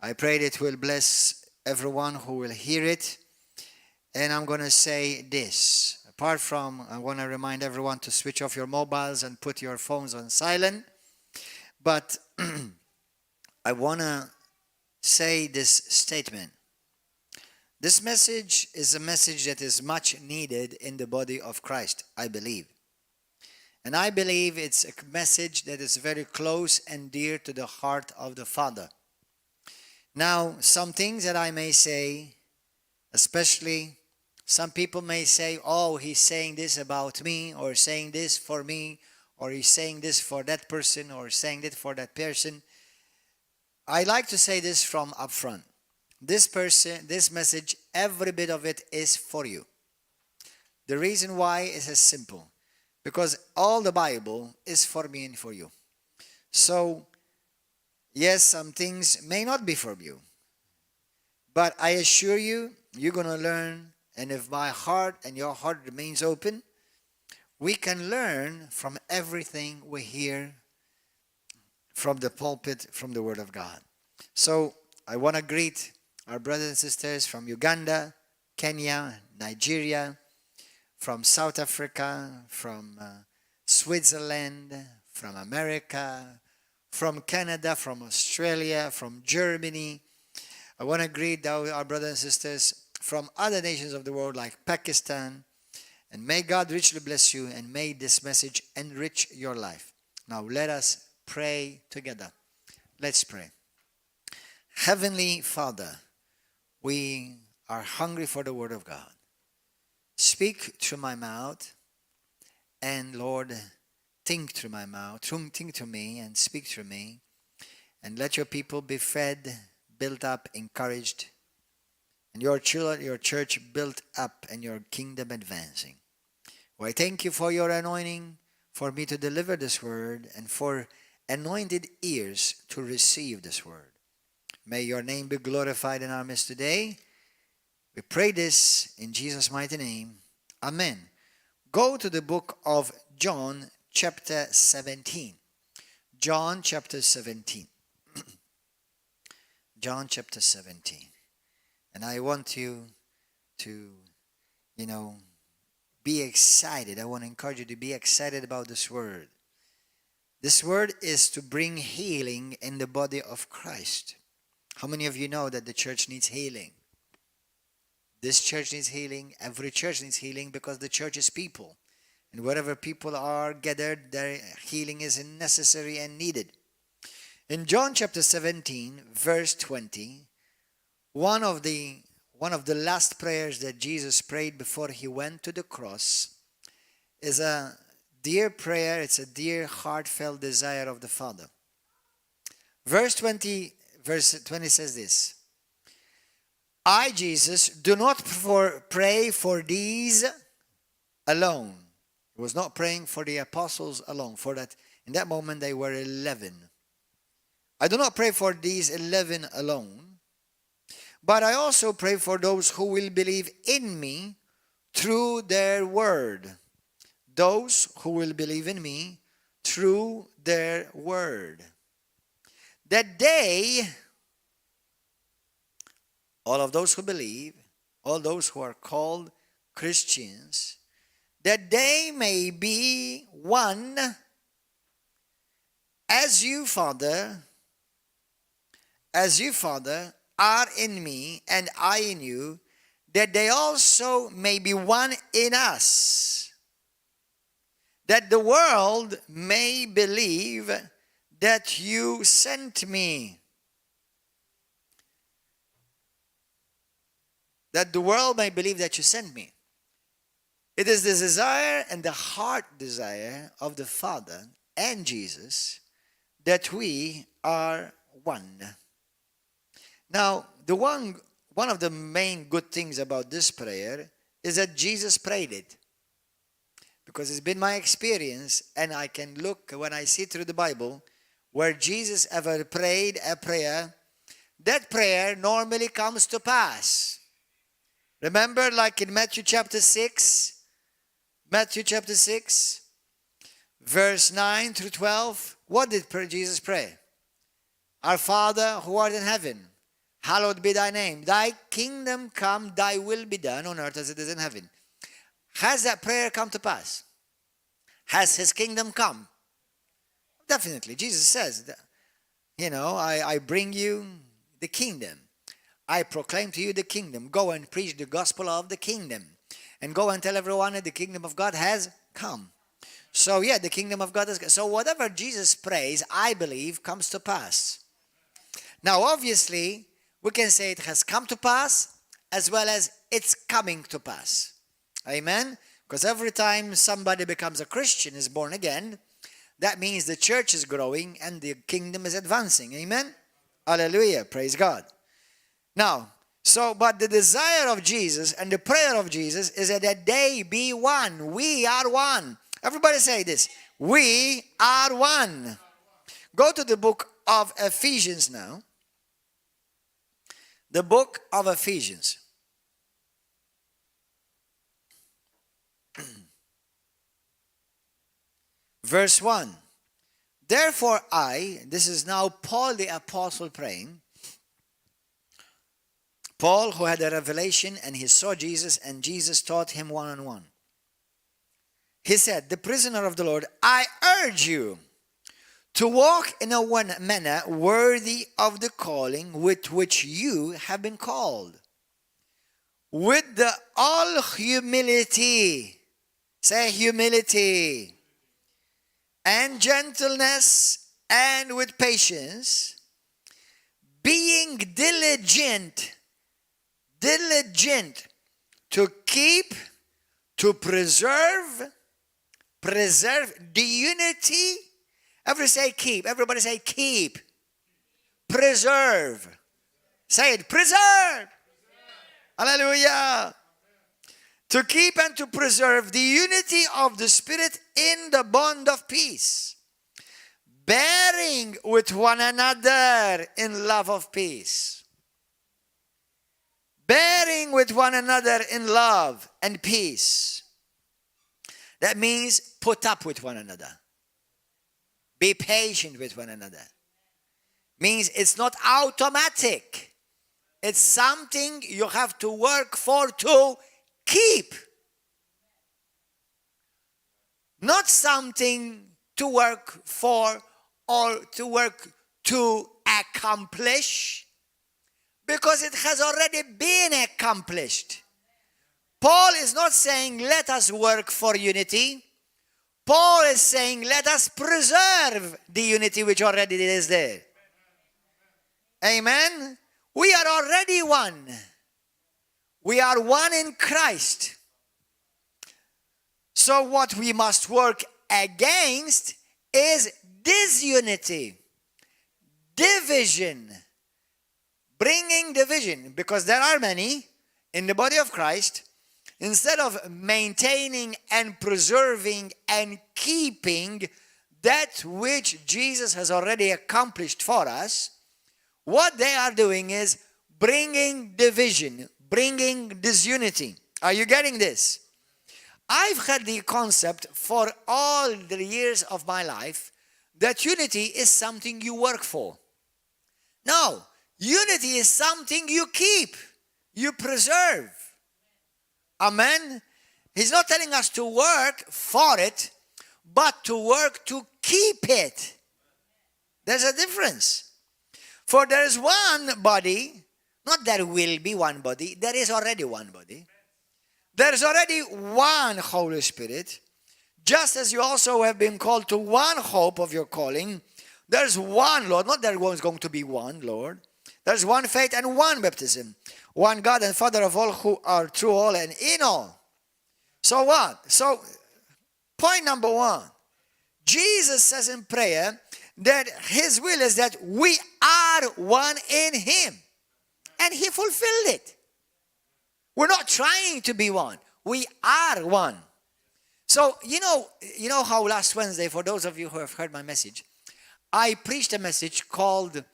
I pray that it will bless everyone who will hear it. And I'm going to say this. Apart from, I want to remind everyone to switch off your mobiles and put your phones on silent. But I want to say this statement. This message is a message that is much needed in the body of Christ, I believe. And I believe it's a message that is very close and dear to the heart of the Father. Now, some things that I may say, especially some people may say, oh, he's saying this about me, or saying this for me, or he's saying this for that person, or saying that for that person. I like to say this from up front. This message, every bit of it is for you. The reason why is as simple. Because all the Bible is for me and for you. So, yes, some things may not be for you. But I assure you, you're going to learn. And if my heart and your heart remains open, we can learn from everything we hear from the pulpit, from the Word of God. So, I want to greet our brothers and sisters from Uganda, Kenya, Nigeria, from South Africa, from Switzerland, from America, from Canada, from Australia, from Germany. I want to greet our brothers and sisters from other nations of the world like Pakistan. And may God richly bless you, and may this message enrich your life. Now let us pray together. Let's pray. Heavenly Father, we are hungry for the Word of God. Speak through my mouth, and Lord, think through my mouth, think to me and speak through me, and let your people be fed, built up, encouraged, and your church built up, and your kingdom advancing. Well, I thank you for your anointing, for me to deliver this word, and for anointed ears to receive this word. May your name be glorified in our midst today. We pray this in Jesus' mighty name. Amen. Go to the book of John chapter 17. John chapter 17. John chapter 17. And I want you to, be excited. I want to encourage you to be excited about this word. This word is to bring healing in the body of Christ. How many of you know that the church needs healing? This church needs healing. Every church needs healing, because the church is people. And wherever people are gathered, their healing is necessary and needed. In John chapter 17, verse 20, one of the last prayers that Jesus prayed before he went to the cross is a dear prayer. It's a dear, heartfelt desire of the Father. Verse 20 says this. I, Jesus, do not pray for these alone. He was not praying for the apostles alone, for that in that moment they were 11. I do not pray for these 11 alone, but I also pray for those who will believe in me through their word. Those who will believe in me through their word. That they, all of those who believe, all those who are called Christians, that they may be one as you, Father, are in me and I in you, that they also may be one in us, that the world may believe that you sent me. That the world may believe that you sent me. It is the desire and the heart desire of the Father and Jesus that we are one. Now, one of the main good things about this prayer is that Jesus prayed it. Because it's been my experience, and I can look when I see through the Bible where Jesus ever prayed a prayer, that prayer normally comes to pass. Remember, like in Matthew chapter 6, verse 9 through 12, what did Jesus pray? Our Father who art in heaven, hallowed be thy name. Thy kingdom come, thy will be done on earth as it is in heaven. Has that prayer come to pass? Has his kingdom come? Definitely. Jesus says, I bring you the kingdom. I proclaim to you the kingdom. Go and preach the gospel of the kingdom. And go and tell everyone that the kingdom of God has come. So the kingdom of God has come. So whatever Jesus prays, I believe, comes to pass. Now, obviously, we can say it has come to pass as well as it's coming to pass. Amen? Because every time somebody becomes a Christian, is born again, that means the church is growing and the kingdom is advancing. Amen? Hallelujah. Praise God. Now, but the desire of Jesus and the prayer of Jesus is that they be one. We are one. Everybody say this. We are one. Go to the book of Ephesians now. The book of Ephesians. Verse 1. Therefore this is now Paul the apostle praying. Paul, who had a revelation and he saw Jesus and Jesus taught him one-on-one. He said, the prisoner of the Lord, I urge you to walk in a manner worthy of the calling with which you have been called. With the all humility, say humility, and gentleness, and with patience, being diligent to keep, to preserve the unity. Everybody say keep. Everybody say keep. Preserve. Say it. Preserve. Hallelujah. To keep and to preserve the unity of the Spirit in the bond of peace. Bearing with one another in love of peace. Bearing with one another in love and peace. That means put up with one another. Be patient with one another. Means it's not automatic. It's something you have to work for to keep. Not something to work for or to work to accomplish, because it has already been accomplished. Paul is not saying let us work for unity. Paul is saying let us preserve the unity which already is there. Amen? We are already one. We are one in Christ. So what we must work against is disunity, division, bringing division, because there are many in the body of Christ. Instead of maintaining and preserving and keeping that which Jesus has already accomplished for us, what they are doing is bringing division, bringing disunity. Are you getting this? I've had the concept for all the years of my life that unity is something you work for. No, unity is something you keep, you preserve. Amen? He's not telling us to work for it, but to work to keep it. There's a difference. For there is one body, not there will be one body, there is already one body. There is already one Holy Spirit. Just as you also have been called to one hope of your calling, there's one Lord, not there was going to be one Lord. There's one faith and one baptism. One God and Father of all, who are through all and in all. So what? So, point number one. Jesus says in prayer that his will is that we are one in him. And he fulfilled it. We're not trying to be one. We are one. So, you know how last Wednesday, for those of you who have heard my message, I preached a message called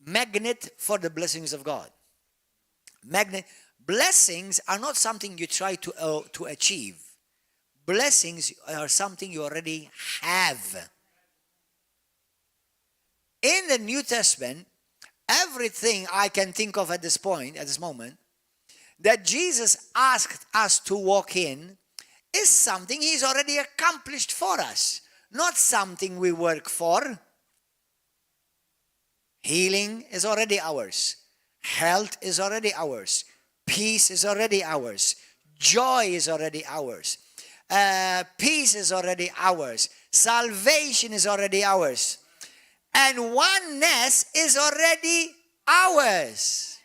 magnet for the blessings of God. Blessings are not something you try to achieve. blessings are something you already have. In the New Testament, everything I can think of at this moment, that Jesus asked us to walk in is something he's already accomplished for us, not something we work for. Healing is already ours. Health is already ours. Peace is already ours. Joy is already ours. Peace is already ours. Salvation is already ours. And oneness is already ours.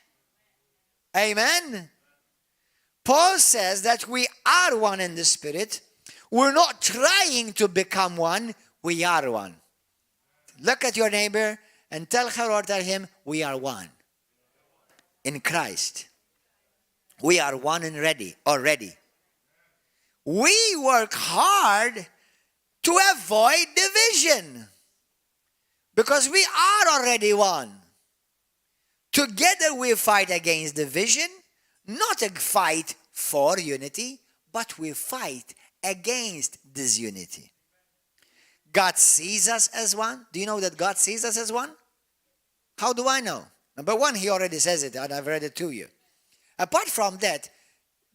Amen. Paul says that we are one in the Spirit. We're not trying to become one. We are one. Look at your neighbor and tell her or tell him, we are one in Christ. We are one and ready already. We work hard to avoid division because we are already one. Together we fight against division, not a fight for unity, but we fight against disunity. God sees us as one. Do you know that God sees us as one? How do I know? Number one, he already says it, and I've read it to you. Apart from that,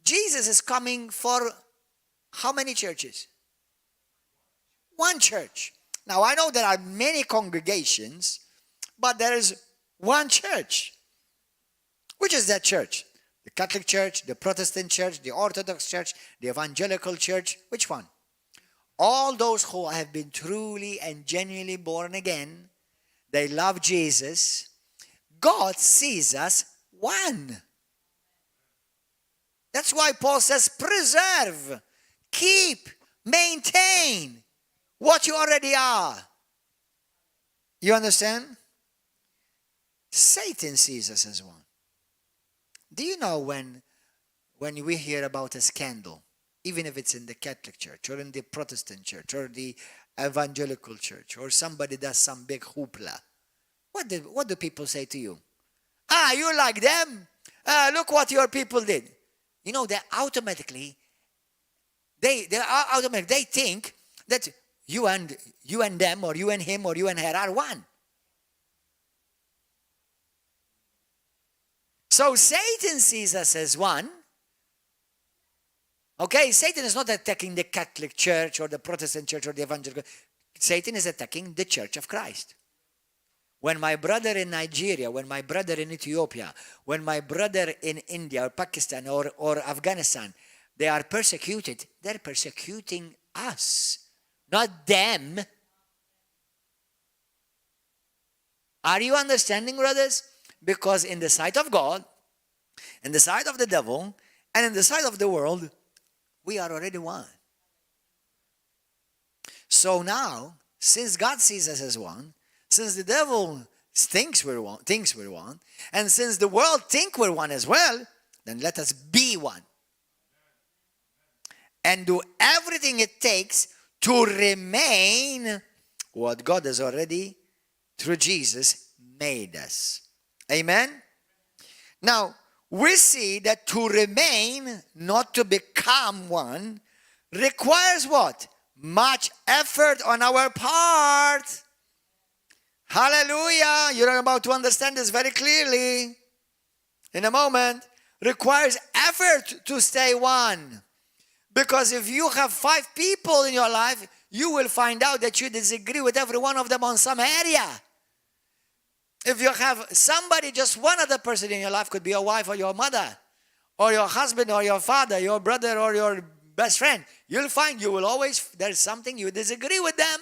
Jesus is coming for how many churches? One church. Now, I know there are many congregations, but there is one church. Which is that church? The Catholic Church, the Protestant Church, the Orthodox Church, the Evangelical Church. Which one? All those who have been truly and genuinely born again, they love Jesus. God sees us one. That's why Paul says, preserve, keep, maintain what you already are. You understand? Satan sees us as one. Do you know when we hear about a scandal, even if it's in the Catholic Church or in the Protestant Church or the Evangelical Church, or somebody does some big hoopla, what do people say to you? You like them? Look what your people did. You know, they automatically think that you and them, or you and him, or you and her are one. So Satan sees us as one. Okay, Satan is not attacking the Catholic Church or the Protestant Church or the Evangelical. Satan is attacking the Church of Christ. When my brother in Nigeria, when my brother in Ethiopia, when my brother in India or Pakistan or Afghanistan, they are persecuted, they're persecuting us, not them. Are you understanding, brothers? Because in the sight of God, in the sight of the devil, and in the sight of the world, we are already one. So now, since God sees us as one, since the devil thinks we're one, and since the world think we're one as well, then let us be one. And do everything it takes to remain what God has already, through Jesus, made us. Amen? Now, we see that to remain, not to become one, requires what? Much effort on our part. Hallelujah. You're about to understand this very clearly in a moment. Requires effort to stay one. Because if you have 5 people in your life, you will find out that you disagree with every one of them on some area. If you have somebody, just one other person in your life, could be your wife or your mother, or your husband or your father, your brother or your best friend, you'll find there's something you disagree with them.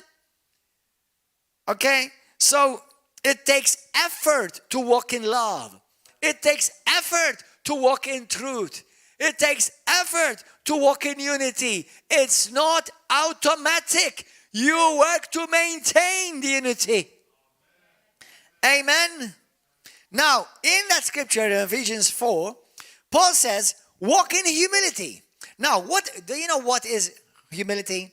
Okay? So it takes effort to walk in love. It takes effort to walk in truth. It takes effort to walk in unity. It's not automatic. You work to maintain the unity. Amen. Now, in that scripture in Ephesians 4, Paul says, walk in humility. Now, do you know what is humility?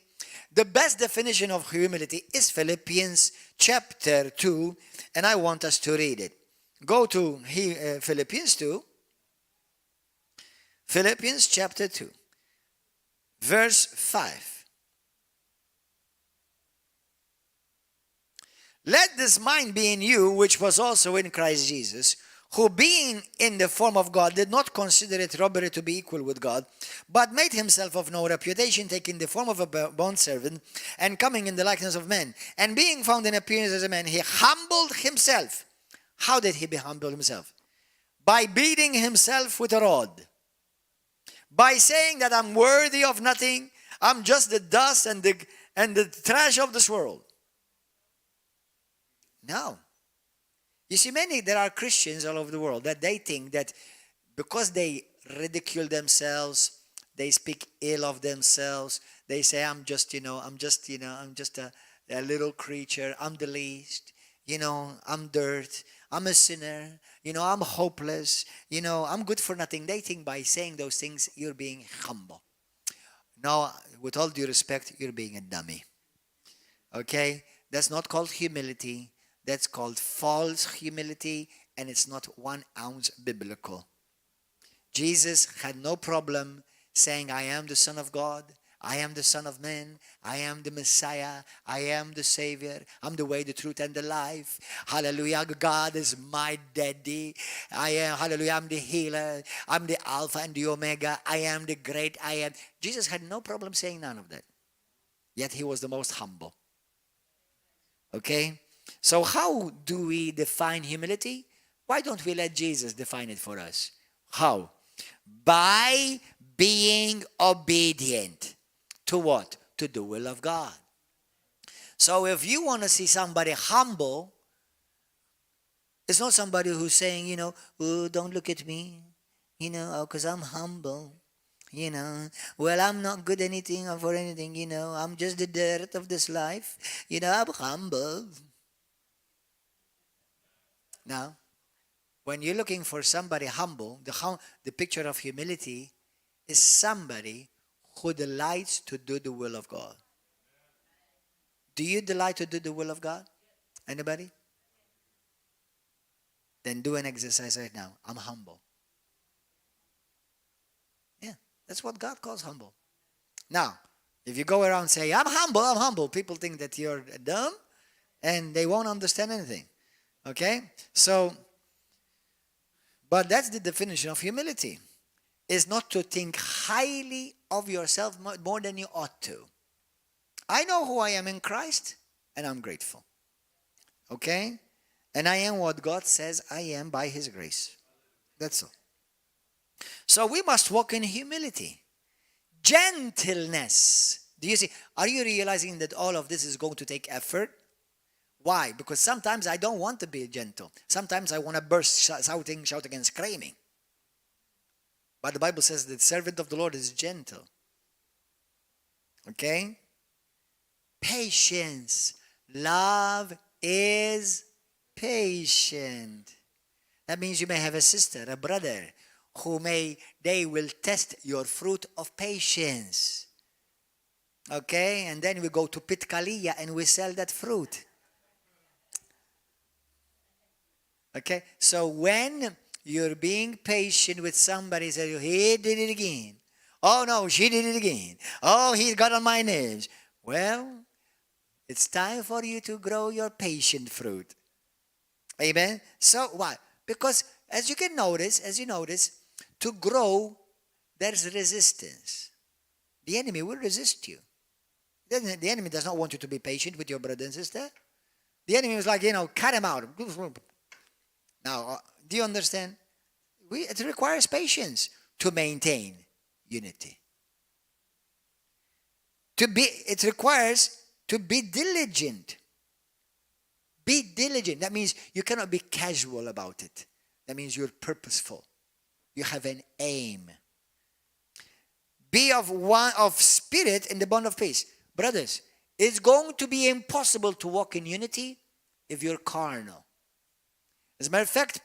The best definition of humility is Philippians chapter 2, and I want us to read it. Go to Philippians 2. Philippians chapter 2. verse 5. Let this mind be in you, which was also in Christ Jesus, who being in the form of God did not consider it robbery to be equal with God, but made himself of no reputation, taking the form of a bondservant, and coming in the likeness of men. And being found in appearance as a man, he humbled himself. How did he humble himself? By beating himself with a rod. By saying that I'm worthy of nothing, I'm just the dust and the trash of this world. No. You see, there are Christians all over the world that they think that because they ridicule themselves, they speak ill of themselves, they say, I'm just a little creature, I'm the least, I'm dirt, I'm a sinner, I'm hopeless, I'm good for nothing. They think by saying those things, you're being humble. No, with all due respect, you're being a dummy. Okay? That's not called humility. That's called false humility, and it's not 1 ounce biblical. Jesus had no problem saying, I am the Son of God, I am the Son of Man, I am the Messiah, I am the Savior, I'm the way, the truth, and the life. Hallelujah, God is my daddy. Hallelujah, I'm the healer, I'm the Alpha and the Omega, I am the great I am. Jesus had no problem saying none of that. Yet he was the most humble. Okay? So how do we define humility? Why don't we let Jesus define it for us? How? By being obedient. To what? To the will of God. So if you want to see somebody humble, it's not somebody who's saying, oh, don't look at me, because I'm humble. Well, I'm not good anything or for anything, I'm just the dirt of this life. I'm humble. Now, when you're looking for somebody humble, the picture of humility is somebody who delights to do the will of God. Do you delight to do the will of God? Anybody? Then do an exercise right now. I'm humble. Yeah, that's what God calls humble. Now, if you go around saying, I'm humble, people think that you're dumb and they won't understand anything. Okay? So, but that's the definition of humility. Is not to think highly of yourself more than you ought to. I know who I am in Christ, and I'm grateful. Okay? And I am what God says I am by His grace. That's all. So we must walk in humility. Gentleness. Do you see? Are you realizing that all of this is going to take effort? Why? Because sometimes I don't want to be gentle. Sometimes I want to burst shouting and screaming. But the Bible says that the servant of the Lord is gentle. Okay? Patience. Love is patient. That means you may have a sister, a brother, they will test your fruit of patience. Okay? And then we go to Pitkalia and we sell that fruit. Okay? So when you're being patient with somebody, say, he did it again. Oh no, she did it again. Oh, he got on my nerves. Well, it's time for you to grow your patient fruit. Amen? So why? Because as you notice, to grow, there's resistance. The enemy will resist you. The enemy does not want you to be patient with your brother and sister. The enemy is like, cut him out. Now, do you understand? It requires patience to maintain unity. It requires to be diligent. Be diligent. That means you cannot be casual about it. That means you're purposeful. You have an aim. Be of spirit in the bond of peace. Brothers, it's going to be impossible to walk in unity if you're carnal. As a matter of fact,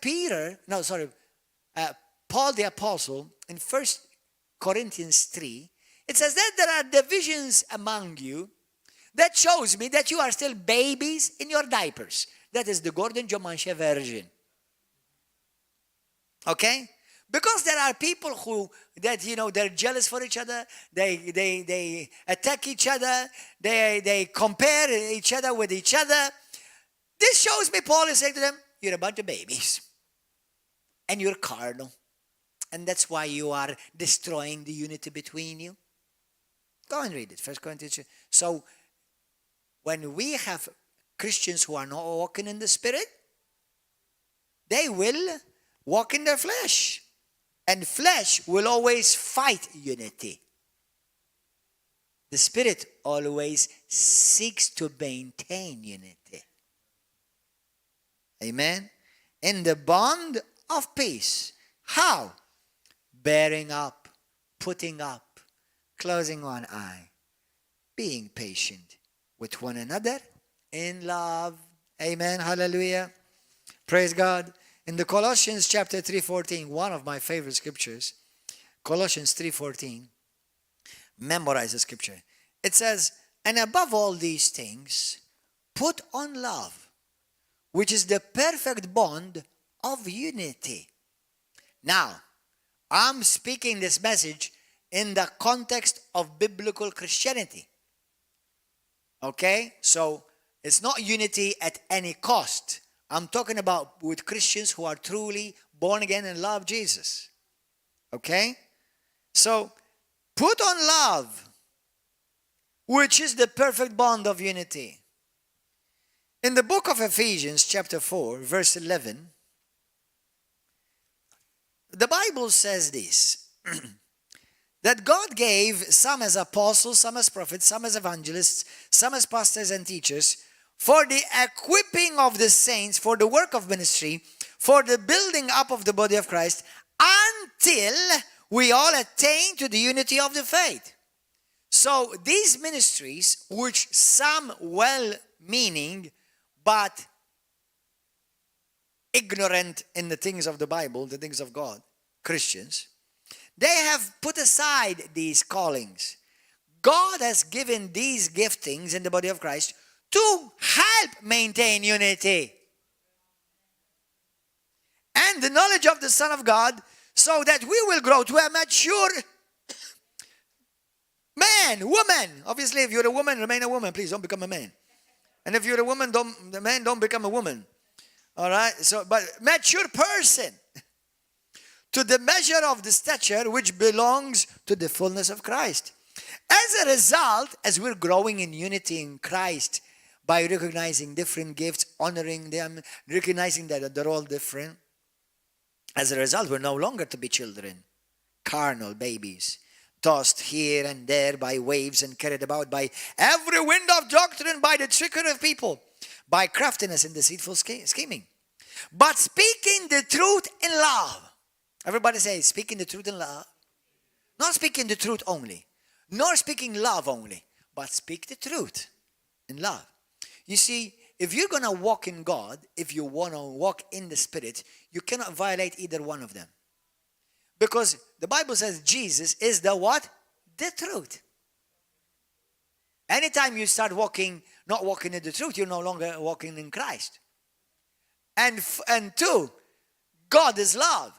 Paul the Apostle, in 1 Corinthians 3, it says that there are divisions among you that shows me that you are still babies in your diapers. That is the Gordon Manchè version. Okay? Because there are people who, that, you know, they're jealous for each other. They attack each other. They compare each other with each other. This shows me Paul is saying to them, you're a bunch of babies. And you're carnal. And that's why you are destroying the unity between you. Go and read it, 1 Corinthians. So, when we have Christians who are not walking in the Spirit, they will walk in their flesh. And flesh will always fight unity. The Spirit always seeks to maintain unity. Amen? In the bond of peace. How? Bearing up, putting up, closing one eye, being patient with one another in love. Amen. Hallelujah. Praise God. In the Colossians chapter 3:14, one of my favorite scriptures, Colossians 3:14, memorize the scripture. It says, and above all these things, put on love, which is the perfect bond of unity. Now, I'm speaking this message in the context of biblical Christianity. Okay? So, it's not unity at any cost. I'm talking about with Christians who are truly born again and love Jesus. Okay? So, put on love, which is the perfect bond of unity. In the book of Ephesians, chapter 4, verse 11, the Bible says this, that God gave some as apostles, some as prophets, some as evangelists, some as pastors and teachers, for the equipping of the saints, for the work of ministry, for the building up of the body of Christ, until we all attain to the unity of the faith. So these ministries, which some well-meaning, but ignorant in the things of the Bible, the things of God, Christians, they have put aside these callings. God has given these giftings in the body of Christ to help maintain unity and the knowledge of the Son of God, so that we will grow to a mature man, woman. Obviously, if you're a woman, remain a woman. Please don't become a man. And if you're a woman, don't become a woman. All right? So, but mature person, to the measure of the stature which belongs to the fullness of Christ. As a result, as we're growing in unity in Christ, by recognizing different gifts, honoring them, recognizing that they're all different, as a result, we're no longer to be children, carnal babies, tossed here and there by waves and carried about by every wind of doctrine, by the trickery of people, by craftiness and deceitful scheming. But speaking the truth in love. Everybody say, speaking the truth in love. Not speaking the truth only, nor speaking love only, but speak the truth in love. You see, if you're going to walk in God, if you want to walk in the Spirit, you cannot violate either one of them. Because the Bible says Jesus is the what? The truth. Anytime you start not walking in the truth, you're no longer walking in Christ. And two, God is love.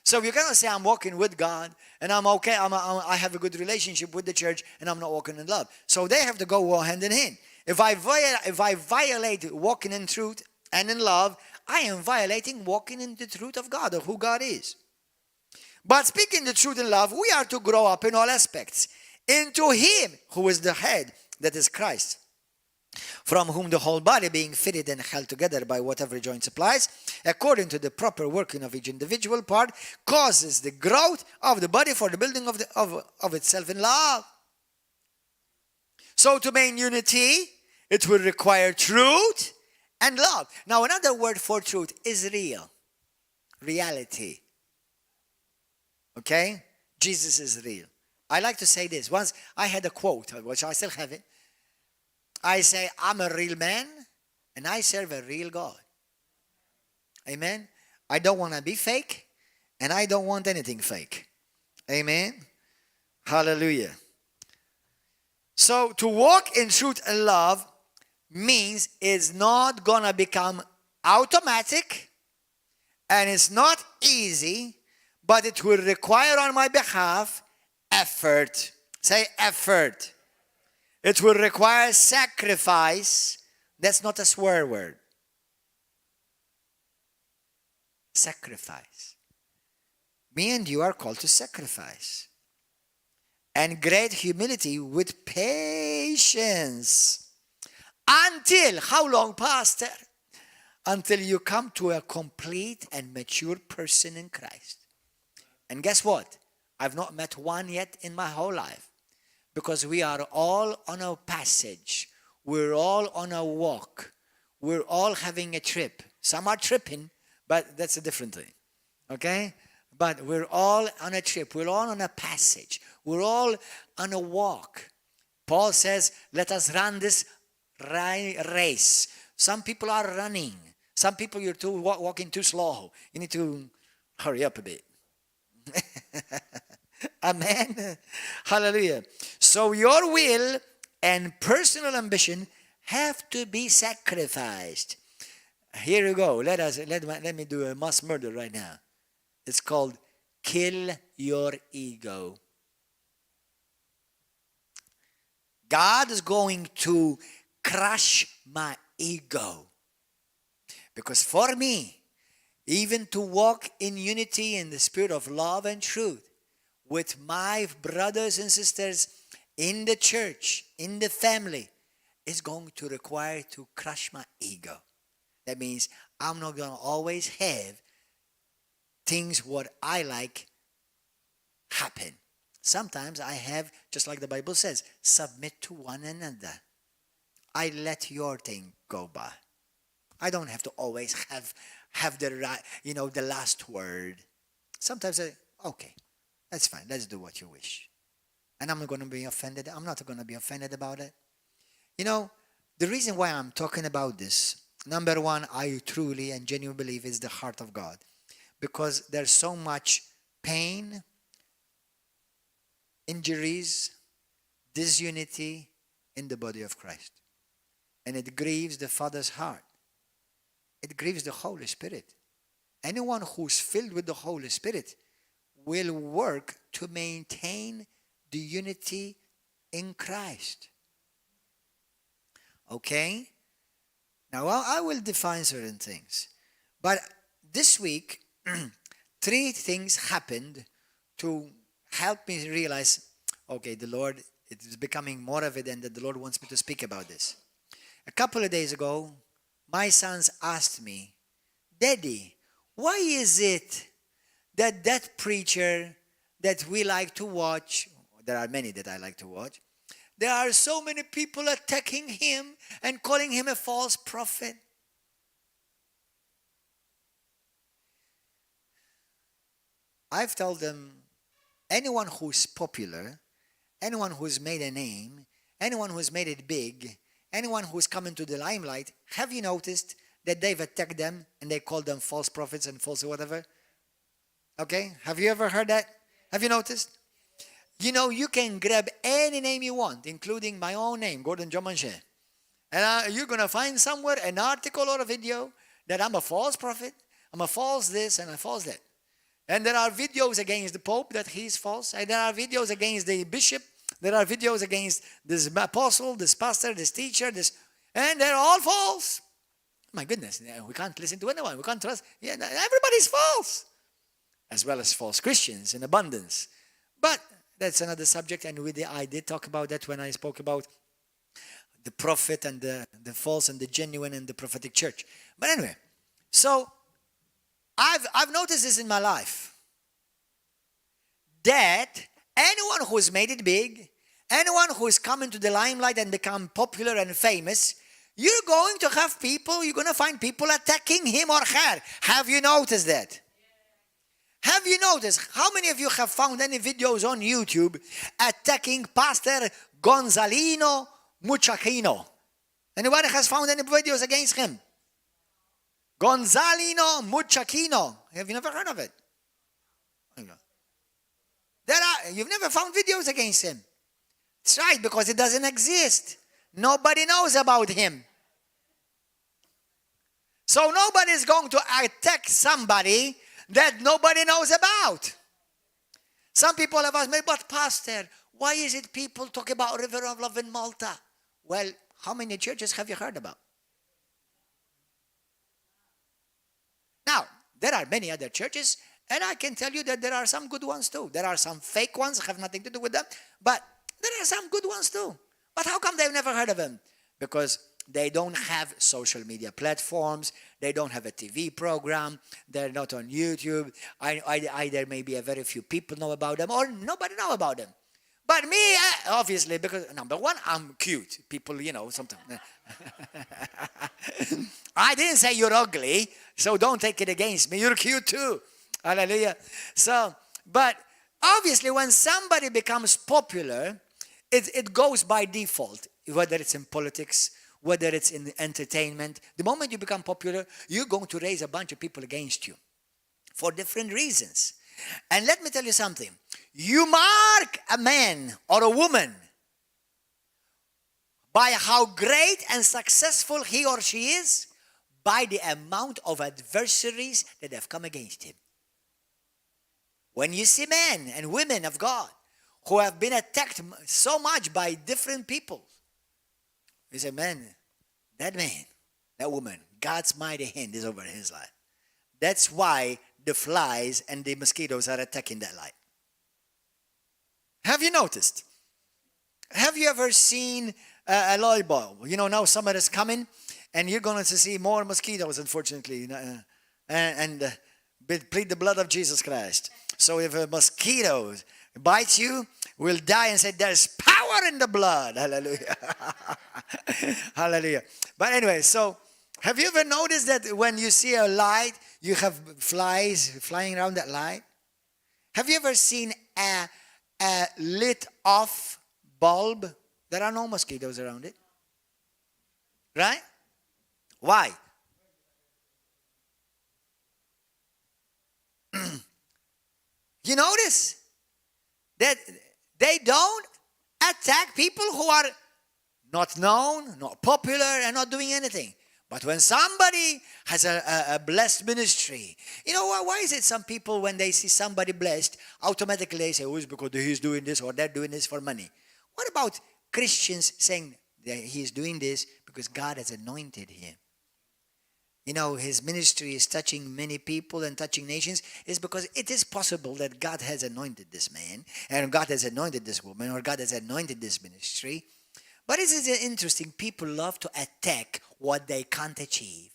So you cannot say I'm walking with God and I'm okay, I have a good relationship with the church and I'm not walking in love. So they have to go hand in hand. If I violate walking in truth and in love, I am violating walking in the truth of God, of who God is. But speaking the truth in love, we are to grow up in all aspects into Him who is the head, that is Christ, from whom the whole body, being fitted and held together by whatever joint supplies, according to the proper working of each individual part, causes the growth of the body for the building of itself in love. So to maintain unity, it will require truth and love. Now another word for truth is real. Reality. Okay? Jesus is real. I like to say this. Once I had a quote, which I still have it. I say, I'm a real man and I serve a real God. Amen? I don't want to be fake and I don't want anything fake. Amen? Hallelujah. So to walk in truth and love means it's not going to become automatic and it's not easy, but it will require on my behalf effort. Say effort. It will require sacrifice. That's not a swear word. Sacrifice. Me and you are called to sacrifice. And great humility with patience. Until, how long, Pastor? Until you come to a complete and mature person in Christ. And guess what? I've not met one yet in my whole life. Because we are all on a passage. We're all on a walk. We're all having a trip. Some are tripping, but that's a different thing. Okay? But we're all on a trip. We're all on a passage. We're all on a walk. Paul says, let us run this race. Some people are running. Some people you're walking too slow. You need to hurry up a bit. Amen. Hallelujah. So your will and personal ambition have to be sacrificed. Here you go. Let me do a mass murder right now. It's called kill your ego. God is going to crush my ego. Because for me, even to walk in unity in the spirit of love and truth with my brothers and sisters in the church, in the family, is going to require to crush my ego. That means I'm not going to always have things what I like happen. Sometimes I have, just like the Bible says, submit to one another. I let your thing go by. I don't have to always have the right, the last word. Sometimes okay, that's fine. Let's do what you wish. And I'm not going to be offended. I'm not going to be offended about it. The reason why I'm talking about this, number one, I truly and genuinely believe is the heart of God. Because there's so much pain, injuries, disunity in the body of Christ. And it grieves the Father's heart. It grieves the Holy Spirit. Anyone who's filled with the Holy Spirit will work to maintain the unity in Christ. Okay? Now, I will define certain things. But this week, 3 things happened to help me realize, okay, the Lord, it is becoming more evident that the Lord wants me to speak about this. A couple of days ago, my sons asked me, Daddy, why is it that preacher that we like to watch, there are many that I like to watch, there are so many people attacking him and calling him a false prophet? I've told them, anyone who's popular, anyone who's made a name, anyone who's made it big, anyone who's come into the limelight, have you noticed that they've attacked them and they call them false prophets and false whatever? Okay? Have you ever heard that? Have you noticed? You can grab any name you want, including my own name, Gordon John Manchè. And you're going to find somewhere an article or a video that I'm a false prophet, I'm a false this and a false that. And there are videos against the Pope that he's false. And there are videos against the bishop. There are videos against this apostle, this pastor, this teacher, and they're all false. My goodness, we can't listen to anyone. We can't trust. Yeah, everybody's false. As well as false Christians in abundance. But that's another subject, and I did talk about that when I spoke about the prophet and the false and the genuine and the prophetic church. But anyway, so I've noticed this in my life. That anyone who's made it big, anyone who's come into the limelight and become popular and famous, you're going to find people attacking him or her. Have you noticed that? Have you noticed how many of you have found any videos on YouTube attacking Pastor Gonzalino Muchachino? Anybody has found any videos against him? Gonzalino Muchachino. Have you never heard of it? You've never found videos against him. That's right, because it doesn't exist. Nobody knows about him. So nobody's going to attack somebody that nobody knows about. Some people have asked me, but Pastor, why is it people talk about River of Love in Malta? Well, how many churches have you heard about? Now, there are many other churches, and I can tell you that there are some good ones too. There are some fake ones, have nothing to do with them, but there are some good ones too. But how come they've never heard of them? Because they don't have social media platforms. They don't have a TV program. They're not on YouTube. Either maybe a very few people know about them or nobody know about them. But me, obviously, because number one, I'm cute. People, sometimes. I didn't say you're ugly, so don't take it against me. You're cute too. Hallelujah. So, but obviously when somebody becomes popular, it goes by default, whether it's in politics, whether it's in entertainment. The moment you become popular, you're going to raise a bunch of people against you for different reasons. And let me tell you something. You mark a man or a woman by how great and successful he or she is by the amount of adversaries that have come against him. When you see men and women of God who have been attacked so much by different people, you say, man, that woman, God's mighty hand is over his life. That's why the flies and the mosquitoes are attacking that light. Have you noticed? Have you ever seen a light bulb? Now summer is coming and you're going to see more mosquitoes, unfortunately. And plead the blood of Jesus Christ. So if a mosquito bites you, we'll die and say, there's power in the blood. Hallelujah. Hallelujah. But anyway, so have you ever noticed that when you see a light, you have flies flying around that light? Have you ever seen a lit off bulb? There are no mosquitoes around it. Right? Why? You notice that they don't attack people who are not known, not popular, and not doing anything. But when somebody has a blessed ministry, why is it some people, when they see somebody blessed, automatically they say, oh, it's because he's doing this or they're doing this for money? What about Christians saying that he's doing this because God has anointed him? His ministry is touching many people and touching nations is because it is possible that God has anointed this man and God has anointed this woman or God has anointed this ministry. But isn't it interesting? People love to attack what they can't achieve.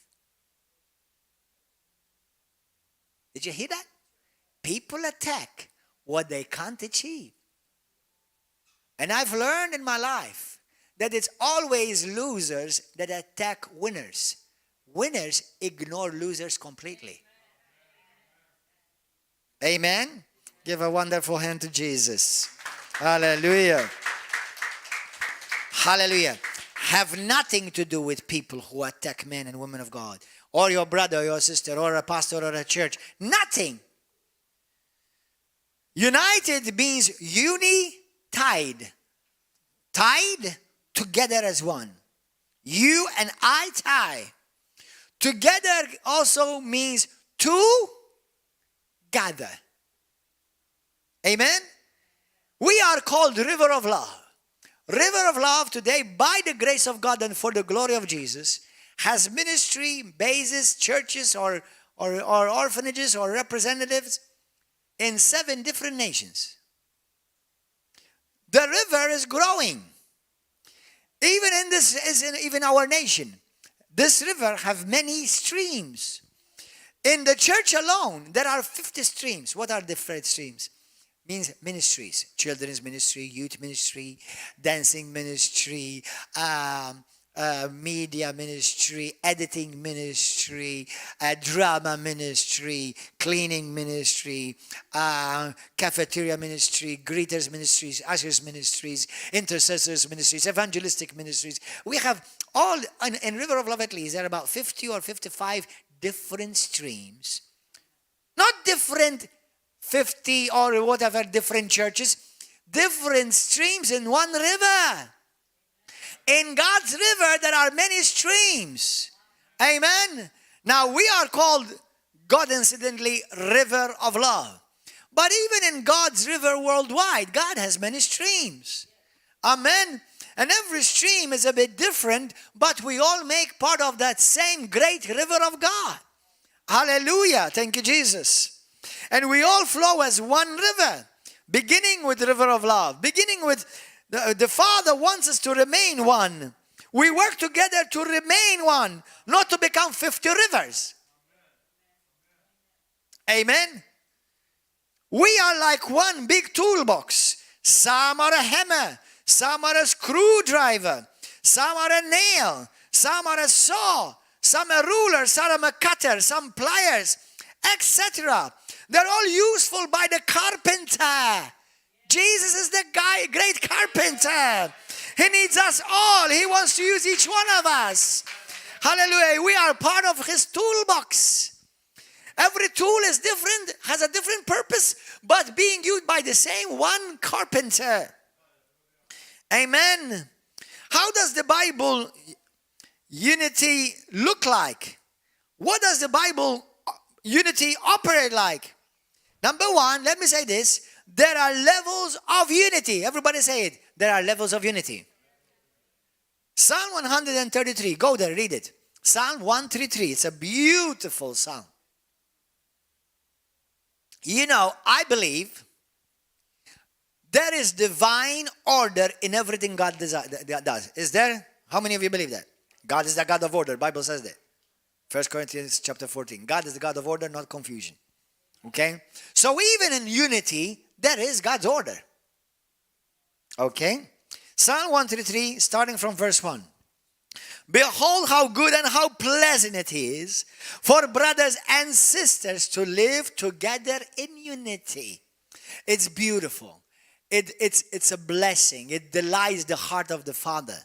Did you hear that? People attack what they can't achieve. And I've learned in my life that it's always losers that attack winners. Winners ignore losers completely. Amen? Give a wonderful hand to Jesus. Hallelujah. Hallelujah. Have nothing to do with people who attack men and women of God, or your brother or your sister, or a pastor or a church. Nothing. United means tied. Tied together as one. You and I tie. Together also means to gather. Amen? We are called River of Love. River of Love today, by the grace of God and for the glory of Jesus, has ministry, bases, churches, or orphanages, or representatives in 7 different nations. The river is growing. Even our nation. This river have many streams. In the church alone, there are 50 streams. What are the different streams? Means ministries. Children's ministry, youth ministry, dancing ministry, media ministry, editing ministry, drama ministry, cleaning ministry, cafeteria ministry, greeters ministries, ushers ministries, intercessors ministries, evangelistic ministries. We have all, in River of Love at least, there are about 50 or 55 different streams. Not different 50 or whatever different churches, different streams in one river. In God's river, there are many streams. Amen. Now, we are called, God incidentally, River of Love. But even in God's river worldwide, God has many streams. Amen. And every stream is a bit different, but we all make part of that same great river of God. Hallelujah. Thank you, Jesus. And we all flow as one river, beginning with the river of love, beginning with the Father wants us to remain one. We work together to remain one, not to become 50 rivers. Amen. We are like one big toolbox. Some are a hammer, some are a screwdriver, some are a nail, some are a saw, some a ruler, some a cutter, some pliers, etc. They're all useful by the carpenter. Jesus is the great carpenter. He needs us all. He wants to use each one of us. Hallelujah. We are part of his toolbox. Every tool is different, has a different purpose, but being used by the same one carpenter. Amen. How does the Bible unity look like? What does the Bible unity operate like? Number one, let me say this. There are levels of unity. Everybody say it. There are levels of unity. Psalm 133. Go there, read it. Psalm 133. It's a beautiful psalm. You know, I believe there is divine order in everything God does. Is there? How many of you believe that? God is the God of order. The Bible says that. 1 Corinthians chapter 14. God is the God of order, not confusion. Okay? So even in unity, there is God's order. Okay? Psalm 133, starting from verse 1. Behold how good and how pleasant it is for brothers and sisters to live together in unity. It's beautiful. It's a blessing. It delights the heart of the Father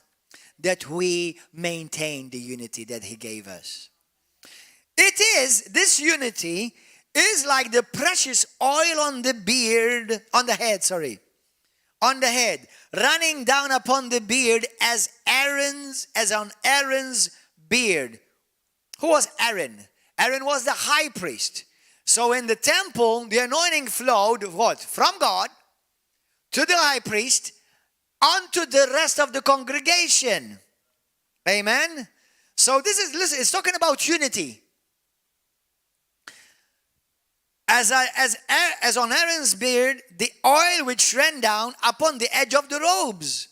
that we maintain the unity that he gave us. This unity is like the precious oil on the head, running down upon the beard as on Aaron's beard. Who was Aaron? Aaron was the high priest. So in the temple, the anointing flowed what? From God to the high priest onto the rest of the congregation. Amen. So listen, it's talking about unity. As on Aaron's beard, the oil which ran down upon the edge of the robes.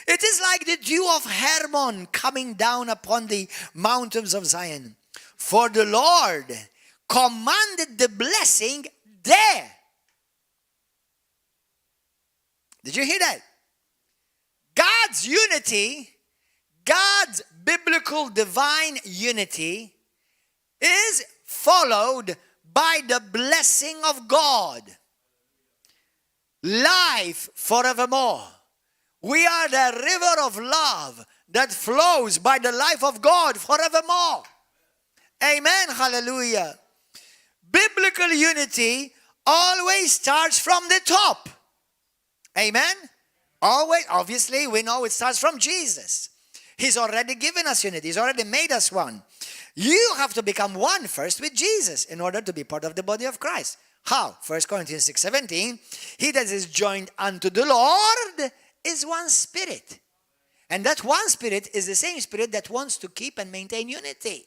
It is like the dew of Hermon coming down upon the mountains of Zion. For the Lord commanded the blessing there. Did you hear that? God's unity, God's biblical divine unity is followed by the blessing of God. Life forevermore. We are the river of love that flows by the life of God forevermore. Amen. Hallelujah. Biblical unity always starts from the top. Amen. Always, obviously, we know it starts from Jesus. He's already given us unity. He's already made us one. You have to become one first with Jesus in order to be part of the body of Christ. How? 1 Corinthians 6:17. He that is joined unto the Lord is one spirit. And that one spirit is the same spirit that wants to keep and maintain unity.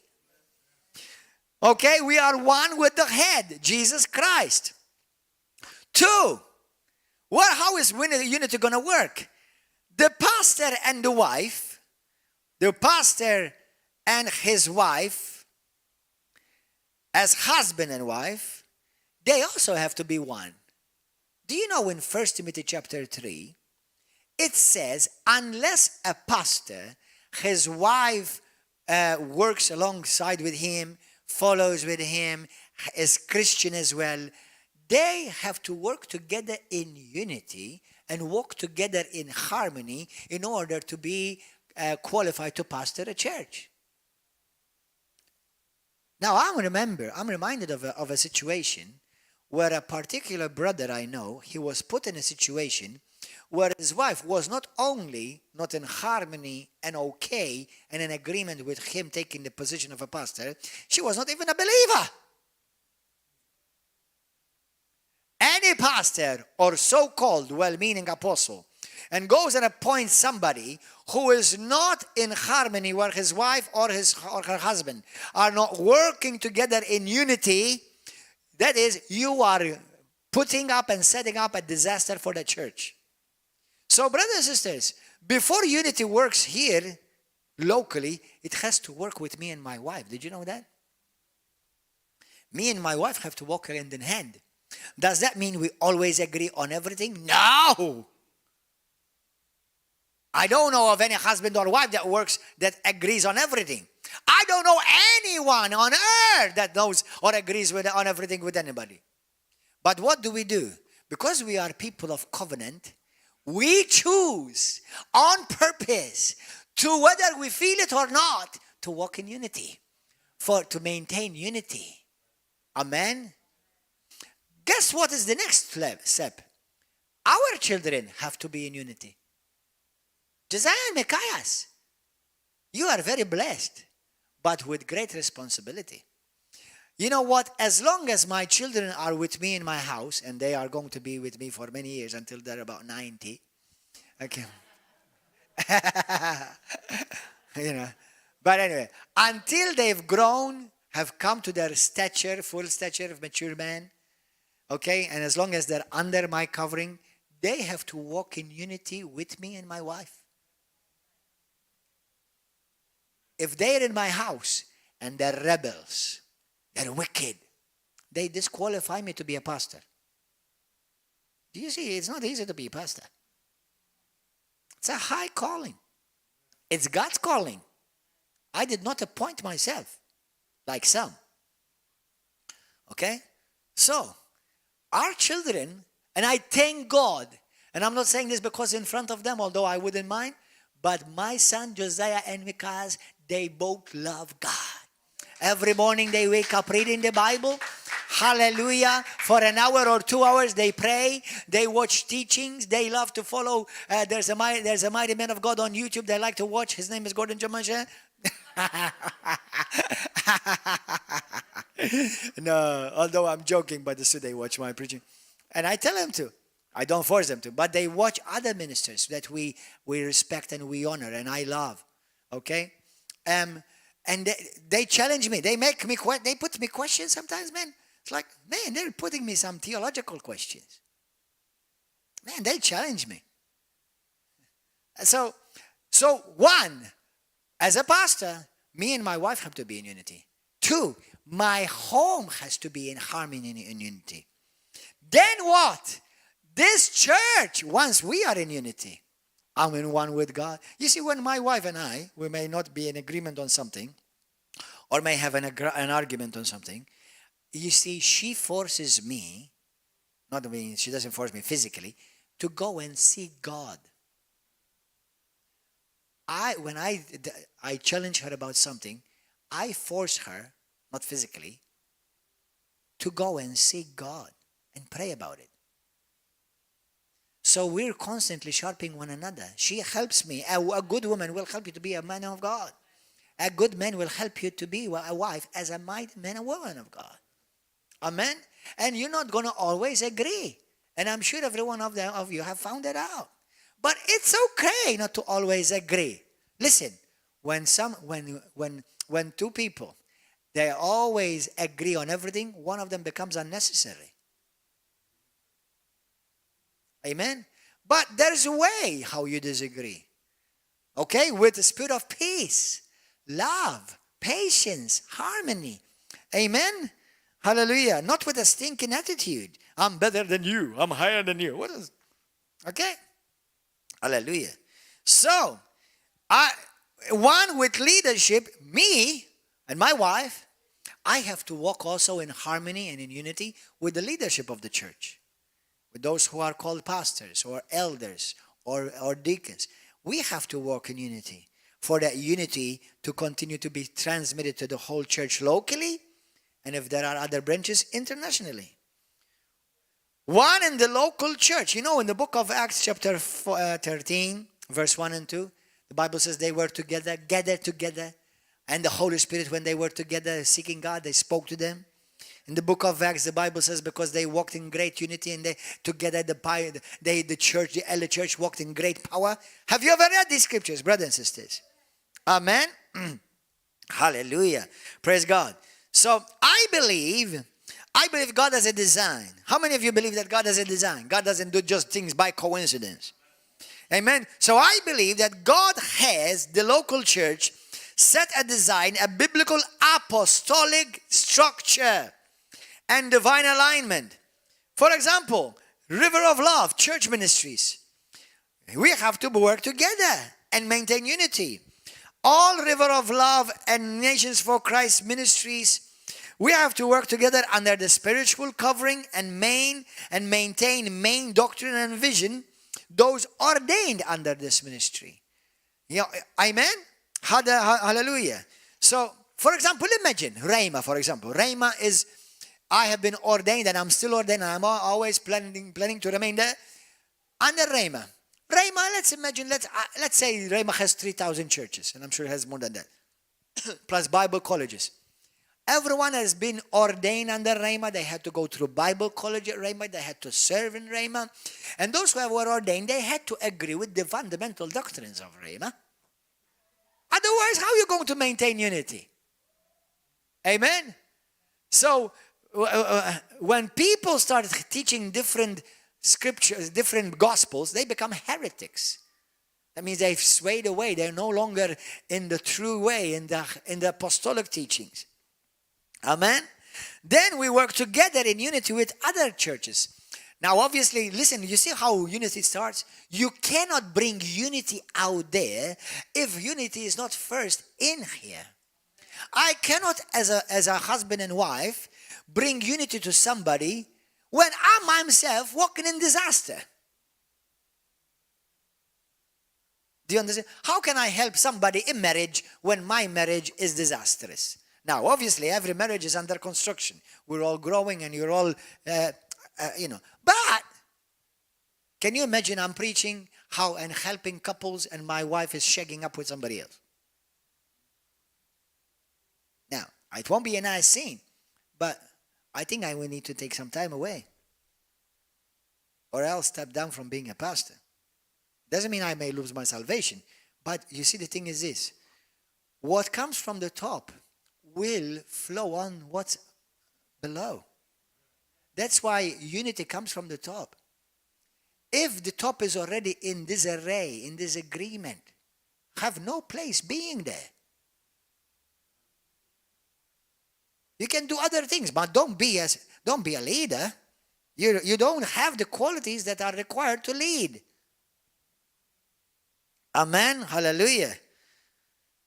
Okay, we are one with the head, Jesus Christ. 2, how is unity going to work? The pastor and the wife, the pastor and his wife, as husband and wife, they also have to be one. Do you know in 1 Timothy chapter 3, it says, unless a pastor, his wife works alongside with him, follows with him, is Christian as well, they have to work together in unity and walk together in harmony in order to be qualified to pastor a church. Now, I'm reminded of a situation where a particular brother I know, he was put in a situation where his wife was not only not in harmony and okay and in agreement with him taking the position of a pastor, she was not even a believer. Any pastor or so-called well-meaning apostle and goes and appoints somebody who is not in harmony where his wife or her husband are not working together in unity, that is, you are putting up and setting up a disaster for the church. So, brothers and sisters, before unity works here, locally, it has to work with me and my wife. Did you know that? Me and my wife have to walk hand in hand. Does that mean we always agree on everything? No! I don't know of any husband or wife that agrees on everything. I don't know anyone on earth that knows or agrees on everything with anybody. But what do? Because we are people of covenant, we choose on purpose to, whether we feel it or not, to walk in unity, to maintain unity. Amen? Guess what is the next step? Our children have to be in unity. Josiah and Micaiah, you are very blessed, but with great responsibility. You know what? As long as my children are with me in my house, and they are going to be with me for many years until they're about 90, okay. But anyway, until they've grown, have come to their stature, full stature of mature man, okay, and as long as they're under my covering, they have to walk in unity with me and my wife. If they're in my house and they're rebels, they're wicked, they disqualify me to be a pastor. Do you see? It's not easy to be a pastor. It's a high calling. It's God's calling. I did not appoint myself like some. Okay? So, our children, and I thank God, and I'm not saying this because in front of them, although I wouldn't mind, but my son Josiah and Micaiah, they both love God. Every morning they wake up reading the Bible. Hallelujah. For an hour or 2 hours they pray. They watch teachings. They love to follow. There's a mighty man of God on YouTube they like to watch. His name is Gordon Manchè. No, although I'm joking, but they watch my preaching. And I tell them to. I don't force them to. But they watch other ministers that we respect and we honor and I love. Okay? And they challenge me. They put me questions sometimes, man. It's like, man, they're putting me some theological questions. Man, they challenge me. So one, as a pastor, me and my wife have to be in unity. Two, my home has to be in harmony and unity. Then what? This church, once we are in unity, I'm in one with God. You see, when my wife and I, we may not be in agreement on something, or may have an argument on something, you see, she forces me, she doesn't force me physically, to go and seek God. When I challenge her about something, I force her, not physically, to go and seek God and pray about it. So we're constantly sharpening one another. She helps me. A good woman will help you to be a man of God. A good man will help you to be a wife as a mighty man and woman of God. Amen? And you're not going to always agree. And I'm sure every one of you have found that out. But it's okay not to always agree. Listen, when two people, they always agree on everything, one of them becomes unnecessary. Amen? But there's a way how you disagree. Okay? With the spirit of peace, love, patience, harmony. Amen? Hallelujah. Not with a stinking attitude. I'm better than you. I'm higher than you. What is? Okay? Hallelujah. So, one with leadership, me and my wife, I have to walk also in harmony and in unity with the leadership of the church. With those who are called pastors or elders or deacons. We have to walk in unity for that unity to continue to be transmitted to the whole church locally, and if there are other branches, internationally. One in the local church. You know, in the book of Acts chapter 13, verse 1 and 2, the Bible says they were together, gathered together, and the Holy Spirit, when they were together seeking God, they spoke to them. In the book of Acts, the Bible says because they walked in great unity and they together the church, the early church walked in great power. Have you ever read these scriptures, brothers and sisters? Amen. Hallelujah. Praise God. So I believe God has a design. How many of you believe that God has a design? God doesn't do just things by coincidence. Amen. So I believe that God has the local church set a design, a biblical apostolic structure and divine alignment. For example, River of Love, church ministries. We have to work together and maintain unity. All River of Love and Nations for Christ ministries, we have to work together under the spiritual covering and maintain main doctrine and vision, those ordained under this ministry. Amen? Hallelujah. So, for example, imagine Rhema, for example. Rhema is, I have been ordained and I'm still ordained and I'm always planning to remain there. Under Rhema, let's imagine, let's say Rhema has 3,000 churches, and I'm sure it has more than that, plus Bible colleges. Everyone has been ordained under Rhema. They had to go through Bible college at Rhema. They had to serve in Rhema. And those who were ordained, they had to agree with the fundamental doctrines of Rhema. Otherwise, how are you going to maintain unity? Amen? So, when people started teaching different scriptures, different gospels, they become heretics. That means they've swayed away. They're no longer in the true way, in the apostolic teachings. Amen? Then we work together in unity with other churches. Now, obviously, listen, you see how unity starts? You cannot bring unity out there if unity is not first in here. I cannot, as a husband and wife, bring unity to somebody when I'm myself walking in disaster. Do you understand? How can I help somebody in marriage when my marriage is disastrous? Now, obviously, every marriage is under construction. We're all growing and you're all, But, can you imagine I'm preaching and helping couples and my wife is shagging up with somebody else? Now, it won't be a nice scene, but I think I will need to take some time away. Or else step down from being a pastor. Doesn't mean I may lose my salvation. But you see, the thing is this. What comes from the top will flow on what's below. That's why unity comes from the top. If the top is already in disarray, in disagreement, have no place being there. You can do other things, but don't be a leader. You don't have the qualities that are required to lead. Amen. Hallelujah.